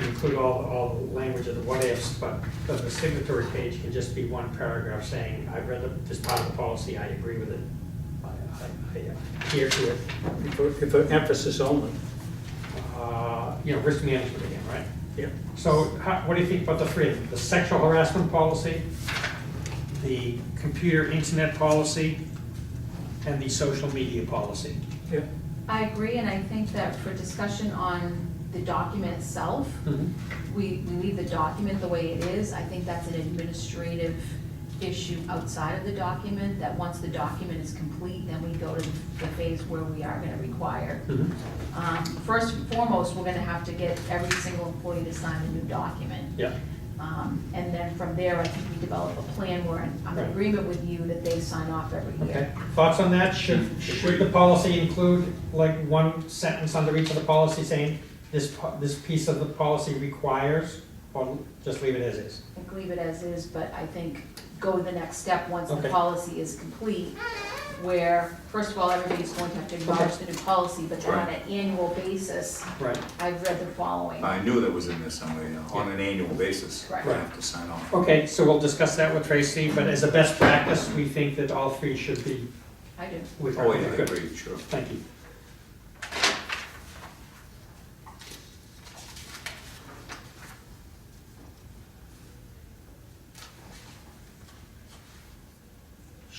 include all the language of the what ifs, but the signatory page can just be one paragraph saying, I've read this part of the policy, I agree with it. I adhere to it. For emphasis only. Risk management again, right? Yeah. So what do you think about the three of them? The sexual harassment policy, the computer internet policy, and the social media policy? Yeah. I agree, and I think that for discussion on the document itself, we leave the document the way it is. I think that's an administrative issue outside of the document, that once the document is complete, then we go to the phase where we are gonna require. First and foremost, we're gonna have to get every single employee to sign a new document. Yeah. And then from there, I think we develop a plan where I'm in Right. agreement with you that they sign off every Okay, year. thoughts on that? Should the policy include like one sentence under each of the policy saying this piece of the policy requires, or just leave it as is? I think leave it as is, but I think go the next step once the Okay. policy is complete, where, first of all, everybody's going to have to acknowledge the new policy, but then on an annual basis, Right. I've read the following. I knew that was in there somewhere, on an annual basis. Right. I have to sign off. Okay, so we'll discuss that with Tracy, but as a best practice, we think that all three should be I do. with her. Oh, yeah, I Good. agree, sure. Thank you.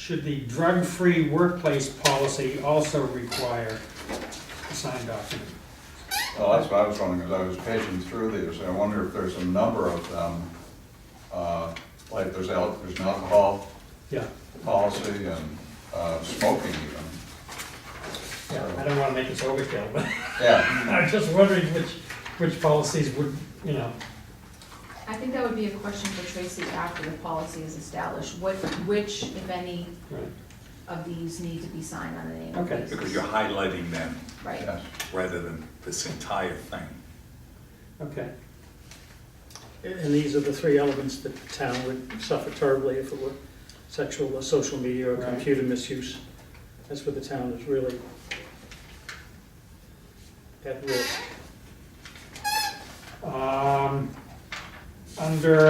should the drug-free workplace policy also require a signed document? Well, that's what I was wondering, as I was paging through these, I wonder if there's a number of them, like there's an alcohol Yeah, policy and smoking even. yeah, I don't wanna make it overkill, but Yeah, I'm just wondering which policies would, you know, I think that would be a question for Tracy after the policy is established. Which, if any, right, of these need to be signed on an annual Okay. basis? Because you're highlighting them Right. yes. rather than this entire thing. okay. And these are the three elements that the town would suffer terribly if it were sexual or social media or Right. computer misuse. That's where the town is really at risk. Under,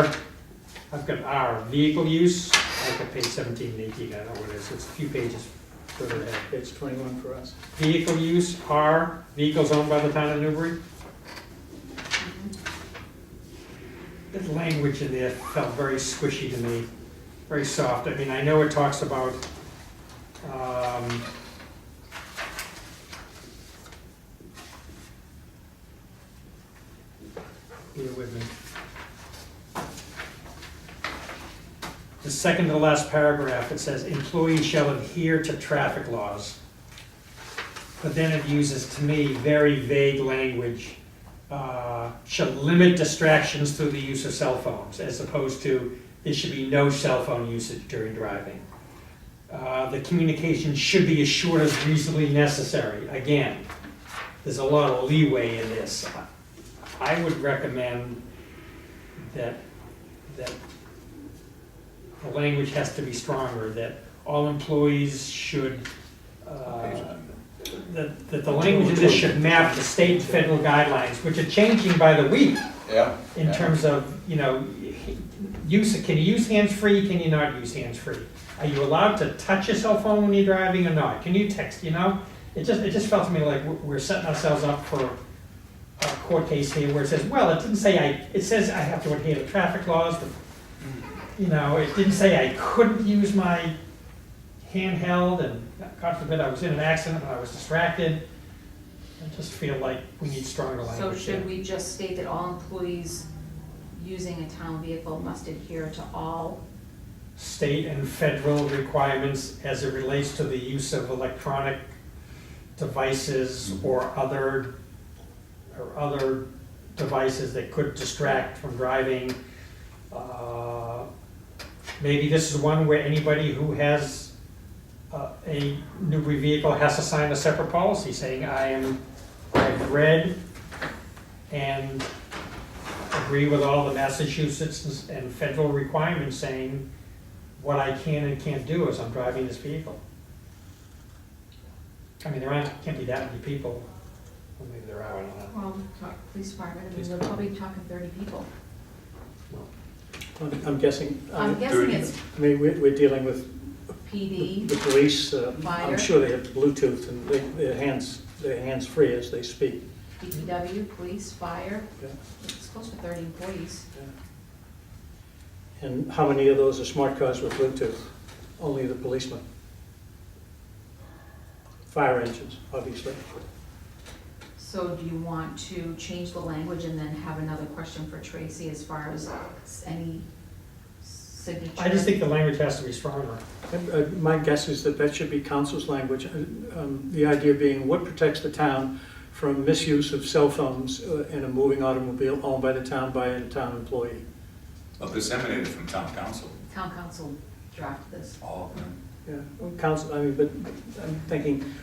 I've got R, vehicle use, I've got page 17 and 18, I don't know what it is, it's a few pages further ahead. It's 21 for us. Vehicle use, R, vehicles owned by the town of Newbury. The language in there felt very squishy to me, very soft. I mean, I know it talks about, bear with me. The second to the last paragraph, it says, employees shall adhere to traffic laws. But then it uses, to me, very vague language, shall limit distractions through the use of cell phones, as opposed to, there should be no cell phone usage during driving. The communication should be as short as reasonably necessary. Again, there's a lot of leeway in this. I would recommend that the language has to be stronger, that all employees should, that the language of this should map to state and federal guidelines, which are changing by the week Yeah. in yeah. terms of, you know, can you use hands-free, can you not use hands-free? Are you allowed to touch your cell phone when you're driving or not? Can you text, you know? It just felt to me like we're setting ourselves up for a court case here where it says, well, it didn't say it says I have to adhere to traffic laws, you know, it didn't say I couldn't use my handheld, and God forbid I was in an accident and I was distracted. I just feel like we need stronger So language should there. we just state that all employees using a town vehicle must adhere to all? State and federal requirements as it relates to the use of electronic devices or other devices that could distract from driving. Maybe this is one where anybody who has a Newbury vehicle has to sign a separate policy saying, I've read and agree with all the Massachusetts and federal requirements saying what I can and can't do as I'm driving this vehicle. I mean, can't be that many people. Well, maybe there are, I don't know. Well, police department, I mean, we're probably talking 30 people. I'm guessing, I'm guessing it's I mean, we're dealing with PD, the police. Fire. I'm sure they have Bluetooth and they're hands-free as they speak. DPW, police, fire. Yeah. It's close to 30 employees. And how many of those are smart cars with Bluetooth? Only the policemen. Fire engines, obviously. So do you want to change the language and then have another question for Tracy as far as any signature? I just think the language has to be stronger. My guess is that should be council's language. The idea being what protects the town from misuse of cell phones in a moving automobile owned by the town by a town employee. Well, this emanated from town council. Town council drafted this. All of them. Yeah, well, council, I mean, but I'm thinking,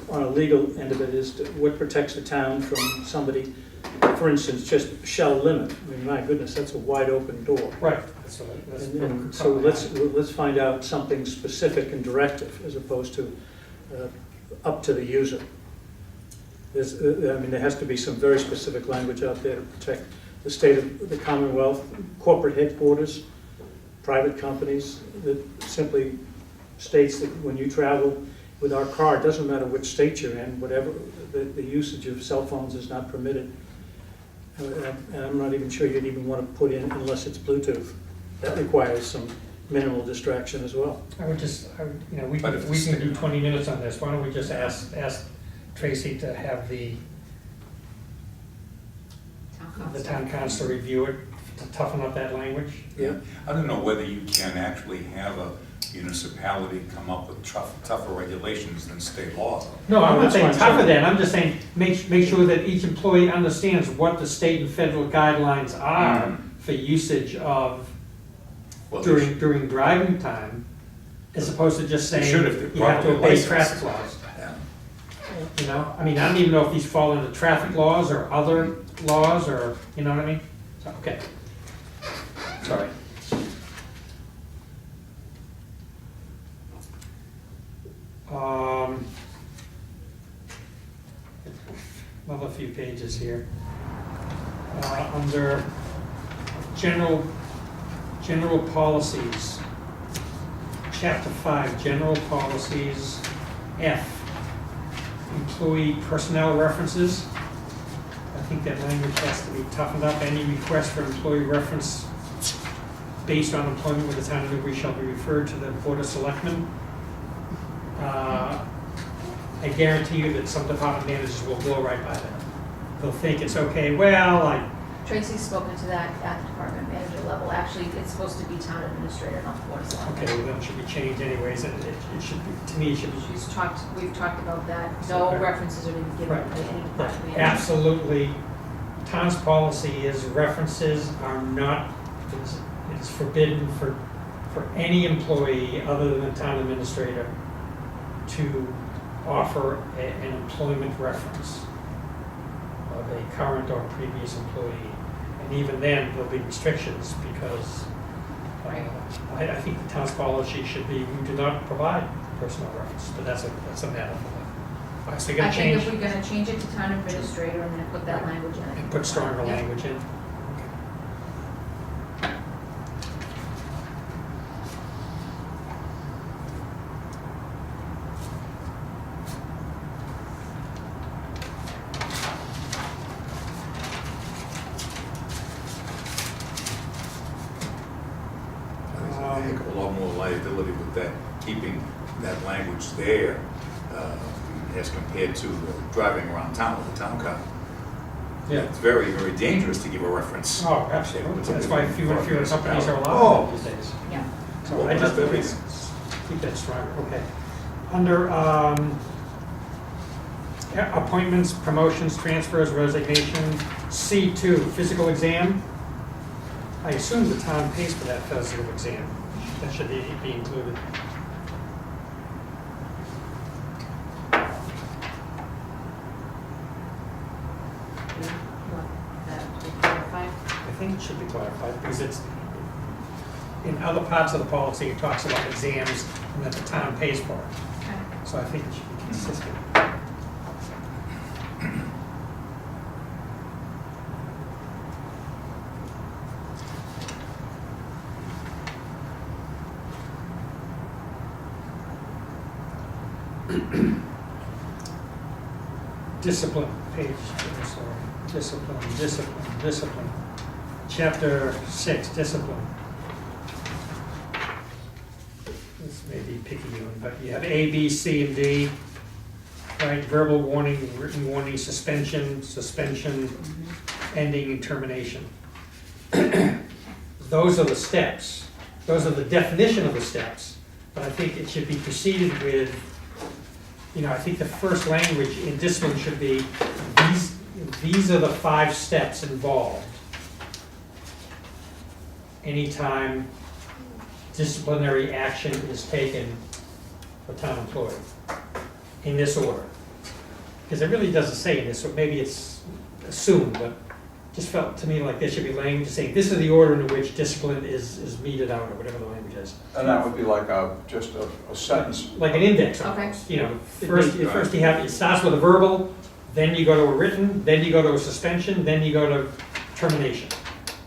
on a legal end of it is what protects the town from somebody, for instance, just shall limit. I mean, my goodness, that's a wide open door. Right. And so let's find out something specific and directive as opposed to up to the user. I mean, there has to be some very specific language out there to protect the state of the Commonwealth, corporate headquarters, private companies, that simply states that when you travel with our car, it doesn't matter which state you're in, whatever, the usage of cell phones is not permitted. And I'm not even sure you'd even want to put in unless it's Bluetooth. That requires some minimal distraction as well. I would just, you know, we But can, if we the can do state- 20 minutes on this. Why don't we just ask Tracy to have the town council review it, to toughen up that language? Yeah. I don't know whether you can actually have a municipality come up with tougher regulations than state law. No, I'm not That's saying what I'm tougher saying. than, I'm just saying, make sure that each employee understands what the state and federal guidelines are for usage of Well, they should- during driving time, as opposed to just They saying should if they're you have to properly obey licensed. traffic laws. Yeah. You know, I mean, I don't even know if these fall into traffic laws or other laws, or, you know what I mean? So, okay. Sorry. Another few pages here. Under general policies, Chapter 5, General Policies, F, Employee Personnel References. I think that language has to be toughened up. Any request for employee reference based on employment with the town of Newbury shall be referred to the Board of Selectmen. I guarantee you that some department managers will blow right by that. They'll think it's okay, well, Tracy's spoken to that at the department manager level. Actually, it's supposed to be town administrator, not the board of selectmen. okay, well, then it should be changed anyways. It should be, to me, it should be. We've talked about that. No Okay. references are to be given Right. to any department manager. Absolutely. Town's policy is references are not, it's forbidden for any employee other than the town administrator to offer an employment reference of a current or previous employee. And even then, there'll be restrictions because Right. I think the town's policy should be, we do not provide personal reference, but that's a matter for them. All right, so you're I gonna think change if we're gonna change it to town administrator and then put that language in it. and put stronger Yep. language in. There's a heck of a lot more liability with that, keeping that language there, as compared to driving around town with a town car. Yeah. It's very, very dangerous to give a reference. Oh, absolutely. That's why fewer and fewer companies are Oh. allowed these days. Yeah. So I just keep that stronger, okay. Under appointments, promotions, transfers, resignation, C2, physical exam. I assume the town pays for that physical exam. That should be included. You want that to be clarified? I think it should be clarified because it's, in other parts of the policy, it talks about exams and that the town pays for it. Okay. So I think it should be consistent. Discipline, discipline. Chapter 6, discipline. This may be picky one, but you have A, B, C, and D, right? Verbal warning, written warning, suspension, ending, and termination. Those are the steps. Those are the definition of the steps, but I think it should be preceded with, I think the first language in discipline should be, these are the 5 steps involved anytime disciplinary action is taken for town employee, in this order. Because it really doesn't say in this, so maybe it's assumed, but just felt to me like there should be language saying, this is the order in which discipline is meted out, or whatever the language is. And that would be like just a sentence. Like an index Okay. almost, first you have, it starts with a verbal, then you go to a written, then you go to a suspension, then you go to termination.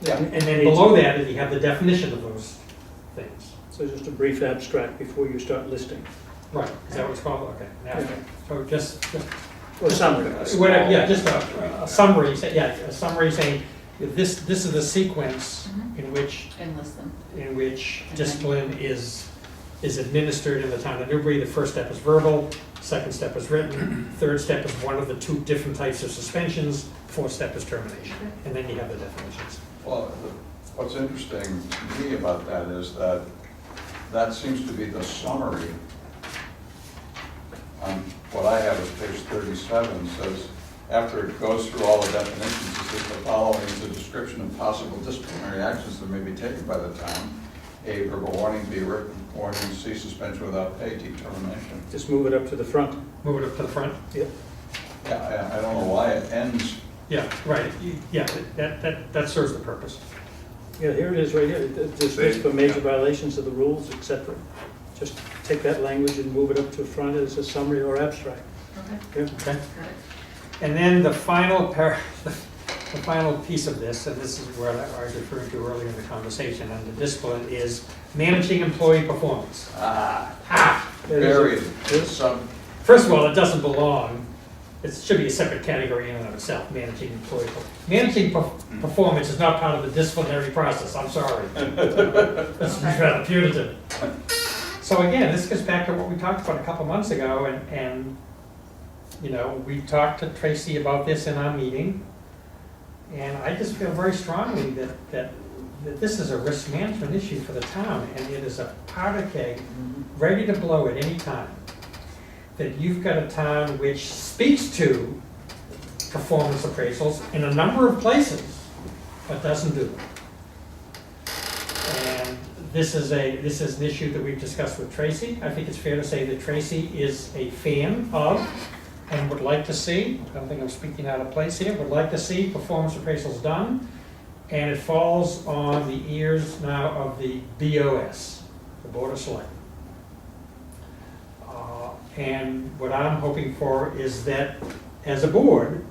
Yeah. And then below that, you have the definition of those things. So just a brief abstract before you start listing. Right, is that what it's called? Okay. Now, so just Or summary. whatever, yeah, just a summary, a summary saying, this is the sequence Mhm. in Enlist them. which discipline is administered in the town of Newbury. The first step is verbal, second step is written, third step is one of the two different types of suspensions, fourth step is termination, and then you have the definitions. Well, what's interesting to me about that is that that seems to be the summary. What I have is page 37, says, after it goes through all the definitions, it says the following is a description of possible disciplinary actions that may be taken by the town. A, verbal warning, B, written warning, C, suspension without pay, D, termination. Just move it up to the front. Move it up to the front. Yep. Yeah, I don't know why it ends. Yeah, right, yeah, that serves the purpose. Yeah, here it is right here. Dismissed for major violations of the rules, etc. Just take that language and move it up to the front as a summary or abstract. Okay, Yeah. Okay? got it. And then the final the final piece of this, and this is where I was referring to earlier in the conversation, under discipline, is managing employee performance. Buried. There's Some, First of all, it doesn't belong, it should be a separate category in and of itself, managing employee. Managing performance is not part of the disciplinary process, I'm sorry. That's rather punitive. So again, this goes back to what we talked about a couple months ago, and you know, we talked to Tracy about this in our meeting, and I just feel very strongly that this is a risk management issue for the town, and it is a powder keg ready to blow at any time. That you've got a town which speaks to performance appraisals in a number of places, but doesn't do them. And this is an issue that we've discussed with Tracy. I think it's fair to say that Tracy is a fan of and would like to see, I don't think I'm speaking out of place here, would like to see performance appraisals done. And it falls on the ears now of the BOS, the Board of Selectmen. And what I'm hoping for is that, as a board,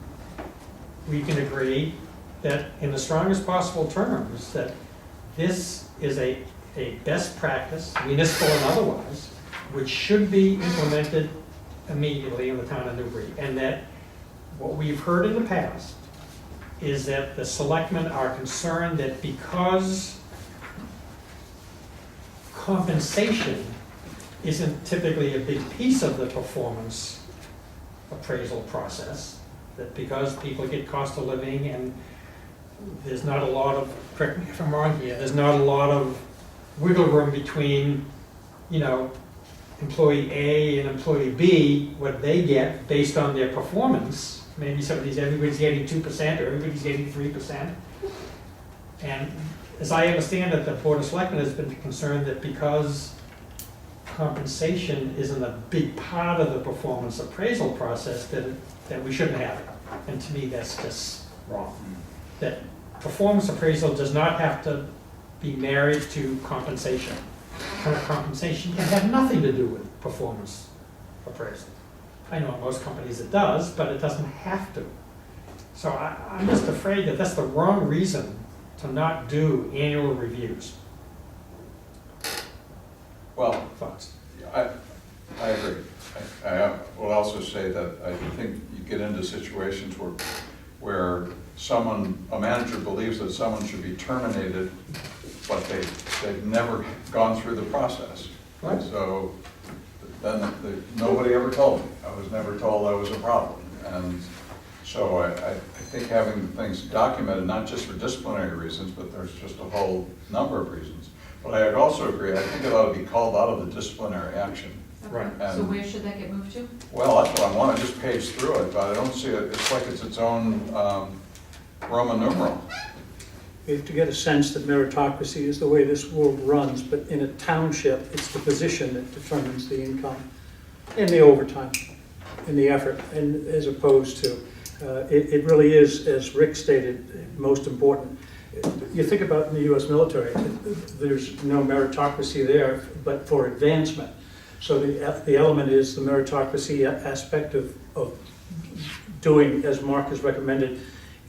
we can agree that in the strongest possible terms, that this is a best practice, municipal and otherwise, which should be implemented immediately in the town of Newbury. And that what we've heard in the past is that the selectmen are concerned that because compensation isn't typically a big piece of the performance appraisal process, that because people get cost of living and there's not a lot of, correct me if I'm wrong here, there's not a lot of wiggle room between, you know, employee A and employee B, what they get based on their performance. Maybe everybody's getting 2% or everybody's getting 3%. And as I understand it, the Board of Selectmen has been concerned that because compensation isn't a big part of the performance appraisal process, that we shouldn't have it. And to me, that's just wrong. That performance appraisal does not have to be married to compensation. Compensation can have nothing to do with performance appraisal. I know in most companies it does, but it doesn't have to. So I'm just afraid that that's the wrong reason to not do annual reviews. well, Thoughts? I agree. I will also say that I think you get into situations where a manager believes that someone should be terminated, but they've never gone through the process. Right. So then nobody ever told me. I was never told that was a problem. And so I think having things documented, not just for disciplinary reasons, but there's just a whole number of reasons. But I also agree, I think it ought to be called out of the disciplinary action. Right. So where should that get moved to? Well, that's what I want, to just page through it, but I don't see it, it's like it's its own Roman numeral. We have to get a sense that meritocracy is the way this world runs, but in a township, it's the position that determines the income and the overtime and the effort, and as opposed to, it really is, as Rick stated, most important. You think about in the US military, there's no meritocracy there, but for advancement. So the element is the meritocracy aspect of doing, as Mark has recommended,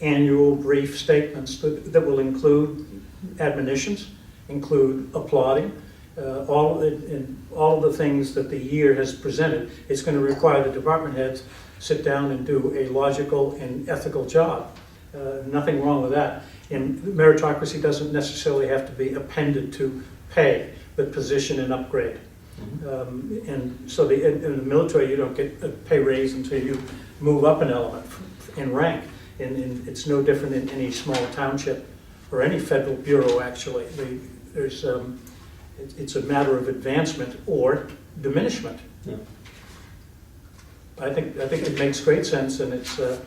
annual brief statements that will include admonitions, include applauding, all of the things that the year has presented. It's going to require the department heads sit down and do a logical and ethical job. Nothing wrong with that. And meritocracy doesn't necessarily have to be appended to pay, but position and upgrade. And so in the military, you don't get a pay raise until you move up an element in rank. And it's no different in any small township or any federal bureau, actually. It's a matter of advancement or diminishment. Yeah. I think it makes great sense, and it's an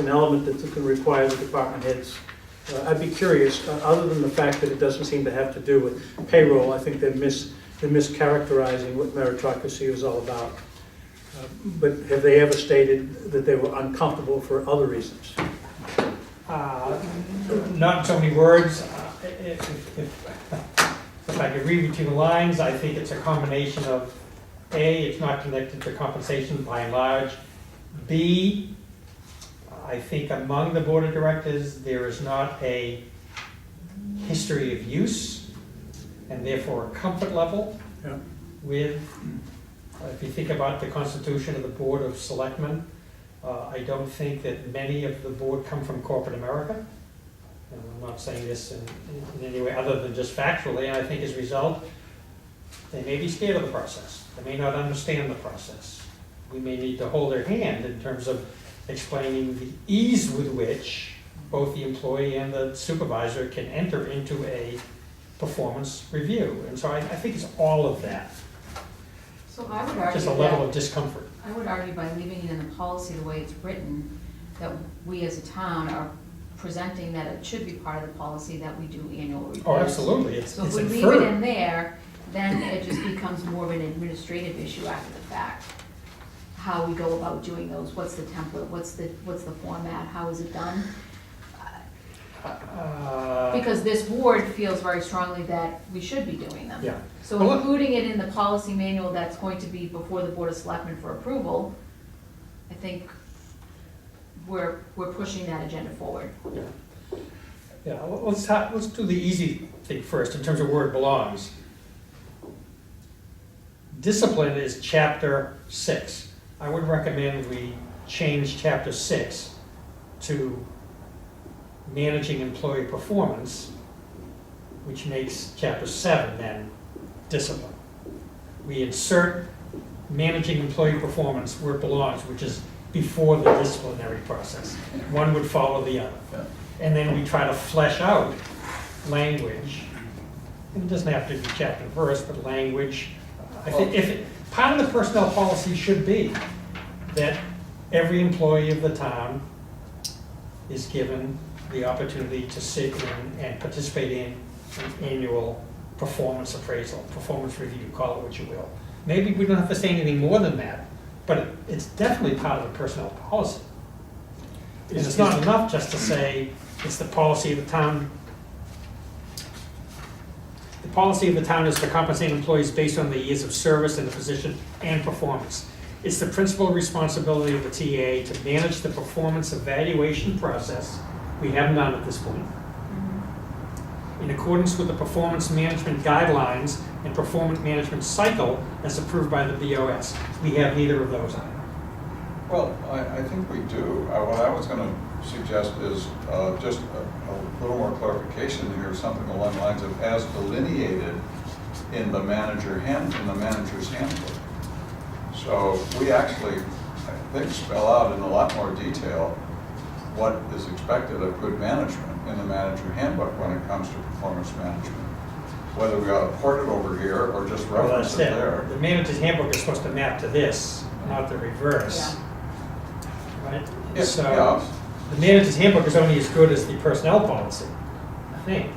element that can require the department heads. I'd be curious, other than the fact that it doesn't seem to have to do with payroll, I think they're mischaracterizing what meritocracy is all about. But have they ever stated that they were uncomfortable for other reasons? Not in so many words. If I could read between the lines, I think it's a combination of, A, it's not connected to compensation by and large. B, I think among the board of directors, there is not a history of use and therefore a comfort level Yeah. with, if you think about the constitution of the Board of Selectmen, I don't think that many of the board come from corporate America. And I'm not saying this in any way other than just factually, and I think as a result, they may be scared of the process. They may not understand the process. We may need to hold their hand in terms of explaining the ease with which both the employee and the supervisor can enter into a performance review. And so I think it's all of that, So I would argue just a level that, of discomfort. I would argue by leaving it in the policy the way it's written, that we as a town are presenting that it should be part of the policy that we do annual reviews. Oh, absolutely, it's So if we leave it inferred. in there, then it just becomes more of an administrative issue after the fact. How we go about doing those, what's the template, what's the format, how is it done? Because this board feels very strongly that we should be doing them. Yeah. So Well, including it in the policy manual that's going to be before the Board of Selectmen for approval, I think we're pushing that agenda forward. Yeah, well, let's do the easy thing first in terms of where it belongs. Discipline is chapter 6. I would recommend we change chapter 6 to managing employee performance, which makes chapter 7 then discipline. We insert managing employee performance where it belongs, which is before the disciplinary process. One would follow the other. Yeah. And then we try to flesh out language. It doesn't have to be chapter and verse, but language. I think part of the personnel policy should be that every employee of the town is given the opportunity to sit in and participate in an annual performance appraisal, performance review, call it what you will. Maybe we don't have to say anything more than that, but it's definitely part of the personnel policy. And it's not enough just to say it's the policy of the town. The policy of the town is to compensate employees based on the years of service in the position and performance. It's the principal responsibility of the TA to manage the performance evaluation process. We haven't done at this point. In accordance with the performance management guidelines and performance management cycle as approved by the BOS. We have neither of those on. Well, I think we do. What I was going to suggest is just a little more clarification here, something along the lines of as delineated in the manager's handbook. So we actually, I think, spell out in a lot more detail what is expected of good management in the manager handbook when it comes to performance management. Whether we ought to port it over here or just Well, reference that's it there. The manager's handbook is supposed to map to this, not the reverse. Right? Yeah, So yeah. the manager's handbook is only as good as the personnel policy, I think.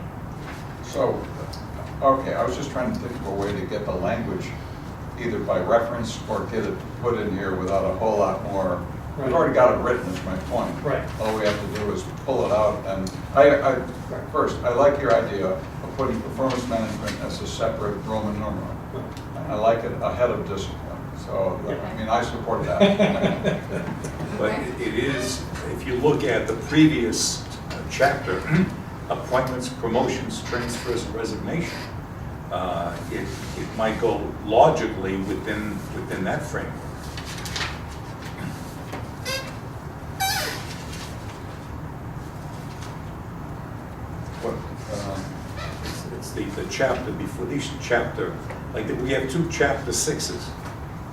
So, okay, I was just trying to think of a way to get the language either by reference or get it put in here without a whole lot more. Right. We've already got it written, is my point. Right. All we have to do is pull it out, and first, I like your idea of putting performance management as a separate Roman numeral. I like it ahead of discipline, so, I mean, I support that. But it is, if you look at the previous chapter, appointments, promotions, transfers, and resignation, it might go logically within that framework. What, It's the chapter before, each chapter, like, we have 2 chapter 6s,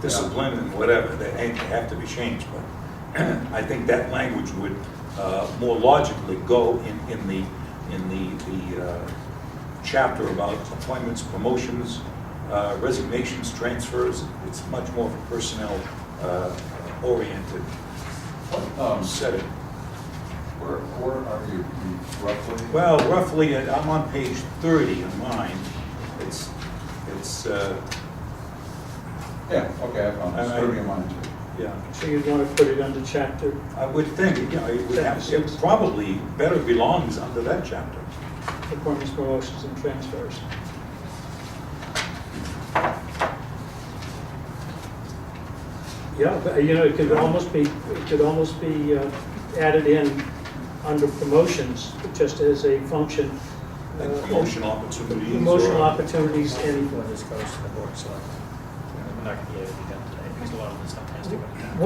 discipline and whatever, they have to be changed, but I think that language would more logically go in the chapter about appointments, promotions, resignations, transfers. It's much more of a personnel oriented setting. where are you roughly? Well, roughly, I'm on page 30 of mine. It's Yeah, okay, I found it, it's 30 of mine too. yeah. So you'd want to put it under chapter, I would think, it would have, it probably better belongs under that chapter. appointments, promotions, and transfers. Yeah, but, it could almost be, added in under promotions, just as a function. And promotion opportunities. Promotional or- opportunities and Before this goes to the board, so we're not gonna be able to be done today, because a lot of this stuff has to go to town.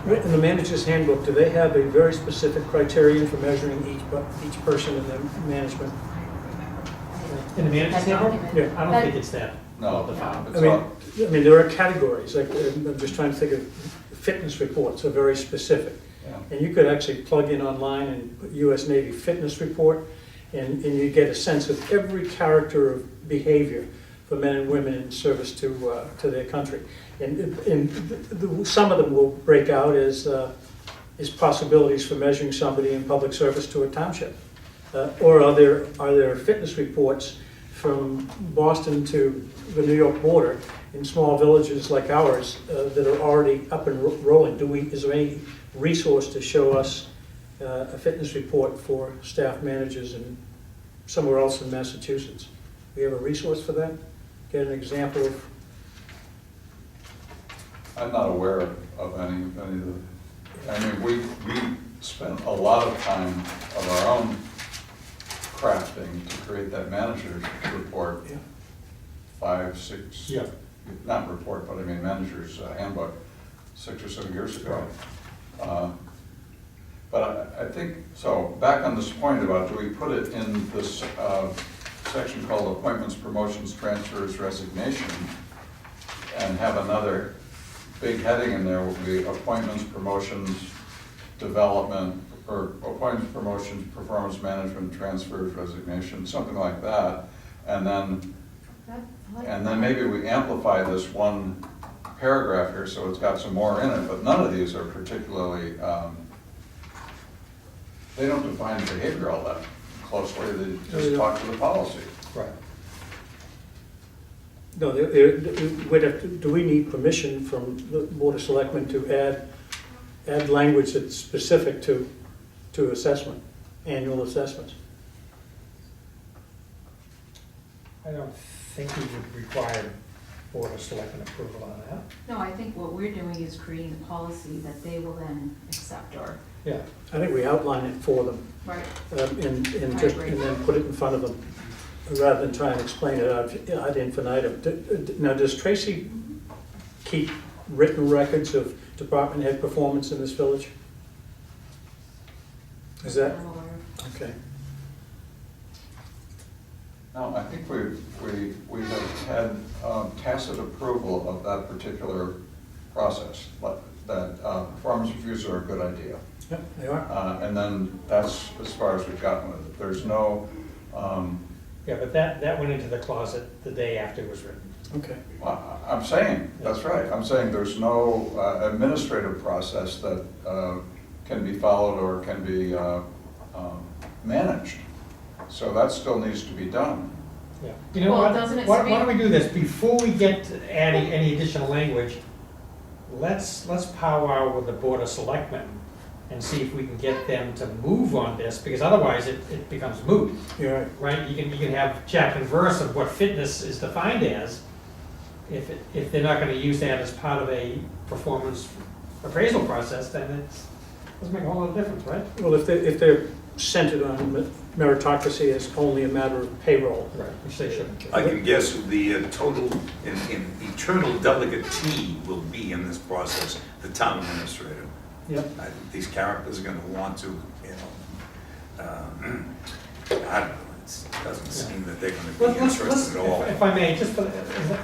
what, in the manager's handbook, do they have a very specific criterion for measuring each person in the management? In the manager's That handbook? document. I don't think it's that well No, defined. it's I mean, not, there are categories, like, I'm just trying to think of, fitness reports are very specific. yeah. And you could actually plug in online and put US Navy fitness report, and you get a sense of every character of behavior for men and women in service to their country. And some of them will break out as possibilities for measuring somebody in public service to a township. Or are there fitness reports from Boston to the New York border in small villages like ours that are already up and rolling? Is there any resource to show us a fitness report for staff managers in somewhere else in Massachusetts? We have a resource for that? Get an example of, I'm not aware of any of the, I mean, we spent a lot of time of our own crafting to create that manager's report, yeah. 5, 6, Yeah. not report, but I mean manager's handbook, 6 or 7 years ago. But I think, so back on this point about, do we put it in this section called appointments, promotions, transfers, resignation, and have another big heading in there would be appointments, promotions, development, or appointments, promotions, performance management, transfers, resignation, something like that. And then maybe we amplify this one paragraph here so it's got some more in it, but none of these are particularly, they don't define behavior all that closely, they just talk to the policy. Right. No, do we need permission from the Board of Selectmen to add language that's specific to assessment, annual assessments? I don't think we would require Board of Selectmen approval on that. No, I think what we're doing is creating a policy that they will then accept or, Yeah. I think we outline it for them, right? and I just, agree. and then put it in front of them, rather than try and explain it ad infinitum. Now, does Tracy keep written records of department head performance in this village? Is that, I'm aware of. okay. No, I think we have had tacit approval of that particular process, but that performance reviews are a good idea. Yep, they are. And then that's as far as we've gotten with it. There's no, Yeah, but that went into the closet the day after it was written. Okay. I'm saying, that's right, I'm saying there's no administrative process that can be followed or can be managed. So that still needs to be done. Yeah. You know Well, what? doesn't it Why speak- don't we do this, before we get to adding any additional language, let's powwow with the Board of Selectmen and see if we can get them to move on this, because otherwise it becomes moot, You're right. right? You can have chapter and verse of what fitness is defined as. If they're not gonna use that as part of a performance appraisal process, then it doesn't make a whole lot of difference, right? Well, if they're centered on meritocracy as only a matter of payroll. Right, which they shouldn't. I can guess who the total in eternal delegate will be in this process, the town administrator. Yep. I think these characters are gonna want to, I don't know, doesn't seem that they're gonna Let's, be let's, interested at all. if I may, just,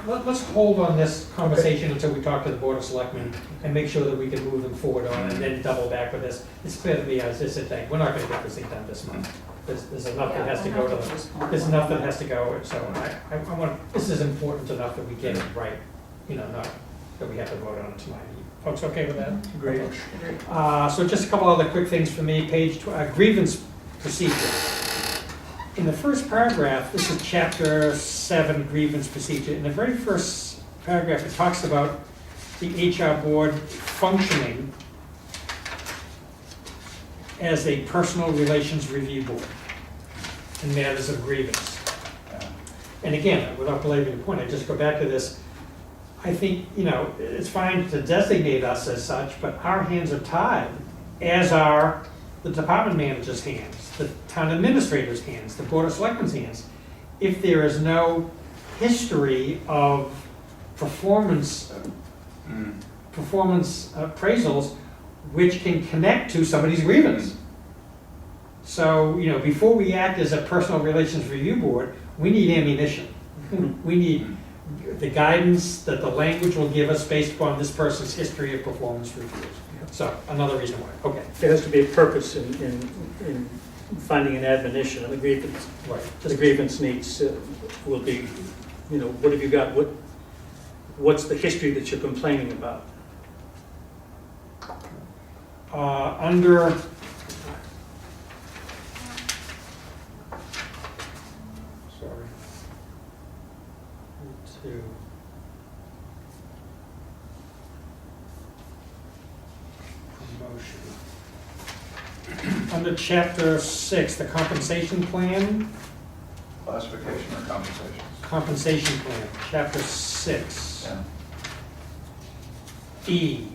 let's hold on this conversation until we talk to the Board of Selectmen and make sure that we can move them forward on and then double back with this. It's clear to me, as this is a thing, we're not gonna get this thing done this month. There's enough that has to go to, there's enough that has to go, so I want, this is important enough that we get it right, you know, not that we have to vote on it tonight. Folks okay with that? Great. Okay. So just a couple other quick things for me, grievance procedure. In the first paragraph, this is chapter 7 grievance procedure. In the very first paragraph, it talks about the HR board functioning as a personal relations review board in matters of grievance. Yeah. And again, without belaboring the point, I just go back to this. I think, you know, it's fine to designate us as such, but our hands are tied, as are the department manager's hands, the town administrator's hands, the board of selectmen's hands. If there is no history of performance appraisals which can connect to somebody's grievance. So, you know, before we act as a personal relations review board, we need ammunition. We need the guidance that the language will give us based upon this person's history of performance reviews. So, another reason why, okay. There has to be a purpose in finding an admonition, and the grievance, Right. the grievance needs, will be, you know, what have you got, what's the history that you're complaining about? Under sorry, two. Promotion. Under chapter 6, the compensation plan, Classification or compensation? compensation plan, chapter 6. Yeah. E,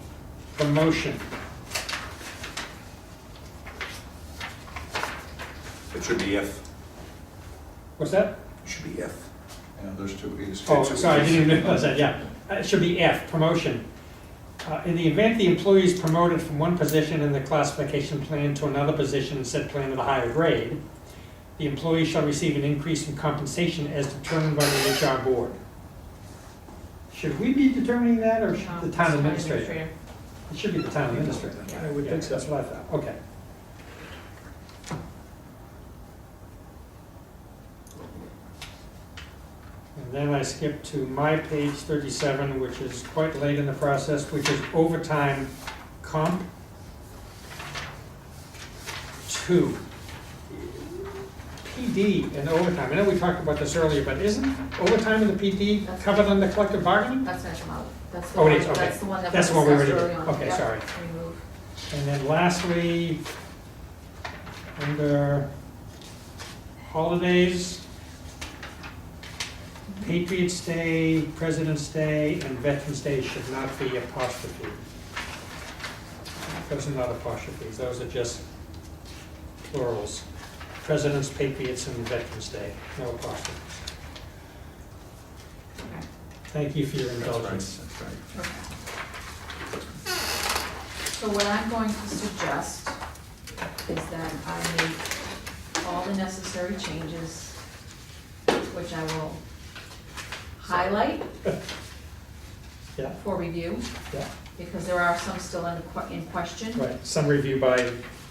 promotion. It should be F, What's that? it should be F. Yeah, there's 2 E's. Oh, sorry, I didn't even realize that, yeah. It should be F, promotion. In the event the employee is promoted from one position in the classification plan to another position in said plan at a higher grade, the employee shall receive an increase in compensation as determined by the HR board. Should we be determining that, or should the town administrator? It should be the town administrator. I would think so. That's what I thought, okay. And then I skip to my page 37, which is quite late in the process, which is overtime comp. 2. PD and overtime. I know we talked about this earlier, but isn't overtime in the PD covered under collective bargaining? That's not come out. That's the Oh, one, it is, okay. that's the one that That's was the one we discussed already early did. on. Okay, Yep, sorry. remove. And then lastly, under holidays, Patriots' Day, President's Day, and Veterans' Day should not be apostrophe. Those are not apostrophes, those are just plurals. Presidents, Patriots, and Veterans' Day, no apostrophes. Okay. Thank you for your That's right, indulgence. that's right. Okay. So what I'm going to suggest is that I make all the necessary changes, which I will highlight Yeah, for review, yeah, because there are some still in question, right. Some review by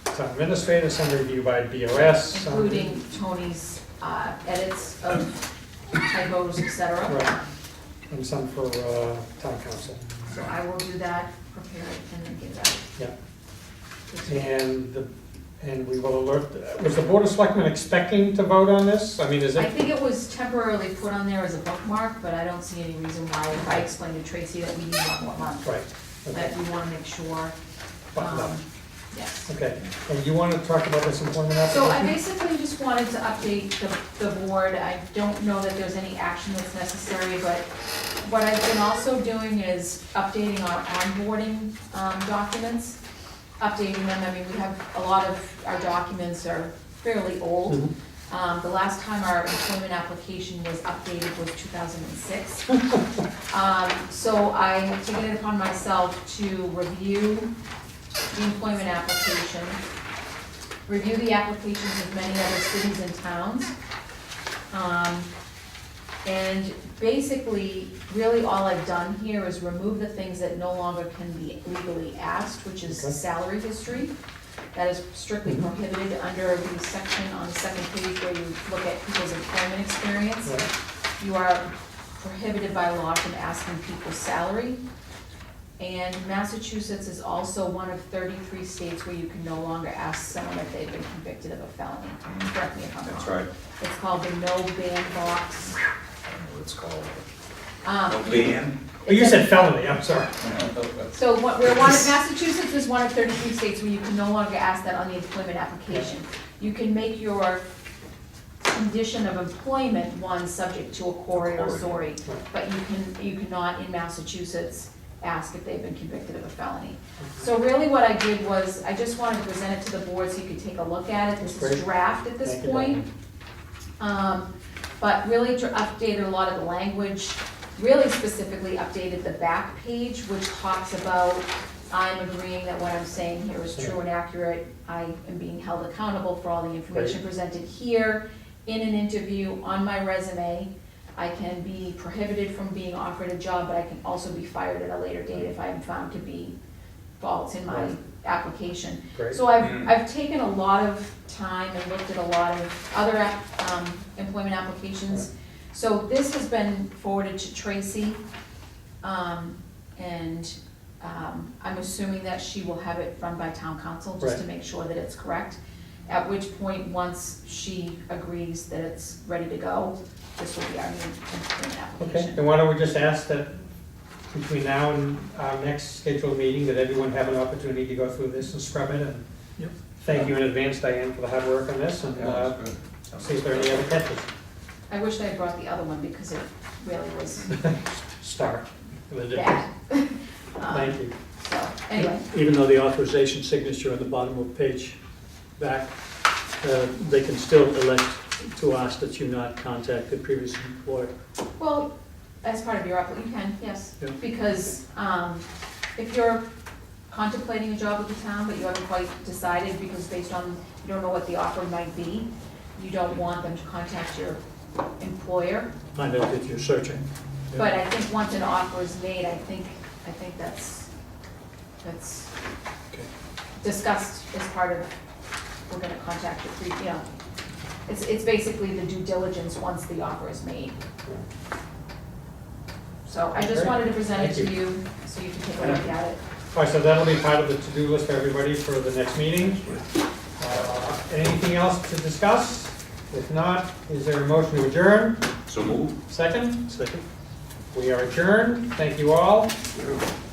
town administrator, some review by BOS. some- including Tony's edits of typos, et cetera. Right, and some for town council. So I will do that, prepare it, and then give that. Yeah. And we will alert, was the Board of Selectmen expecting to vote on this? I mean, is I it, think it was temporarily put on there as a bookmark, but I don't see any reason why. If I explained to Tracy that we need one more month, right, that okay, we wanna make sure, buttoned up. yes. Okay, and you want to talk about this employment So I application? basically just wanted to update the board. I don't know that there's any action that's necessary, but what I've been also doing is updating our onboarding documents, updating them. I mean, we have, a lot of our documents are fairly old. Mhm. The last time our employment application was updated was 2006. So I have taken it upon myself to review the employment application, review the applications of many other cities and towns, And basically, really all I've done here is remove the things that no longer can be legally asked, which is Okay. salary history. That is strictly Mhm. prohibited under the section on the second page where you look at people's employment experience. Right. You are prohibited by law from asking people's salary. And Massachusetts is also one of 33 states where you can no longer ask someone if they've been convicted of a felony. Correct me if I'm wrong. That's right. It's called the no ban box. I don't know what it's called. Um, No ban? Oh, you said felony, I'm sorry. So we're one of, Massachusetts is one of 33 states where you can no longer ask that on the employment application. You can make your condition of employment one subject to a query or sorry, but you cannot in Massachusetts ask if they've been convicted of a felony. So really what I did was, I just wanted to present it to the board so you could take a look at it. This is Great. draft at this Thank you, point. But really updated a lot of the language, really specifically updated the back page, which talks about, I'm agreeing that what I'm saying here is true and accurate. I am being held accountable for all the information presented here in an interview on my resume. I can be prohibited from being offered a job, but I can also be fired at a later date if I'm found to be false in my Right. application. Great. So I've taken a lot of time and looked at a lot of other employment applications. So this has been forwarded to Tracy, and I'm assuming that she will have it run by town council, just to Right. make sure that it's correct. At which point, once she agrees that it's ready to go, this will be our new employment Okay, application. then why don't we just ask that between now and our next scheduled meeting, that everyone have an opportunity to go through this and scrub it, and Yep. thank you in advance, Diane, for the hard work on this, and Yeah, that's good. see if there are any other catches. I wish I had brought the other one because it really was Start with a difference. bad. Thank you. So, anyway, Even though the authorization signature on the bottom of page back, they can still elect to ask that you not contact the previous employer. well, as part of your you can, yes. Yeah. Because if you're contemplating a job with the town, but you haven't quite decided, because based on, you don't know what the offer might be, you don't want them to contact your employer. Find out if you're searching. Yeah. But I think once an offer is made, I think that's Okay. discussed as part of, we're gonna contact the it's basically the due diligence once the offer is made. So I just Great. wanted to present it Thank to you, so you can take a look at it. All right, so that'll be part of the to-do list for everybody for the next meeting. Anything else to discuss? If not, is there a motion to adjourn? So move. Second? Second? We are adjourned. Thank you all. Beautiful.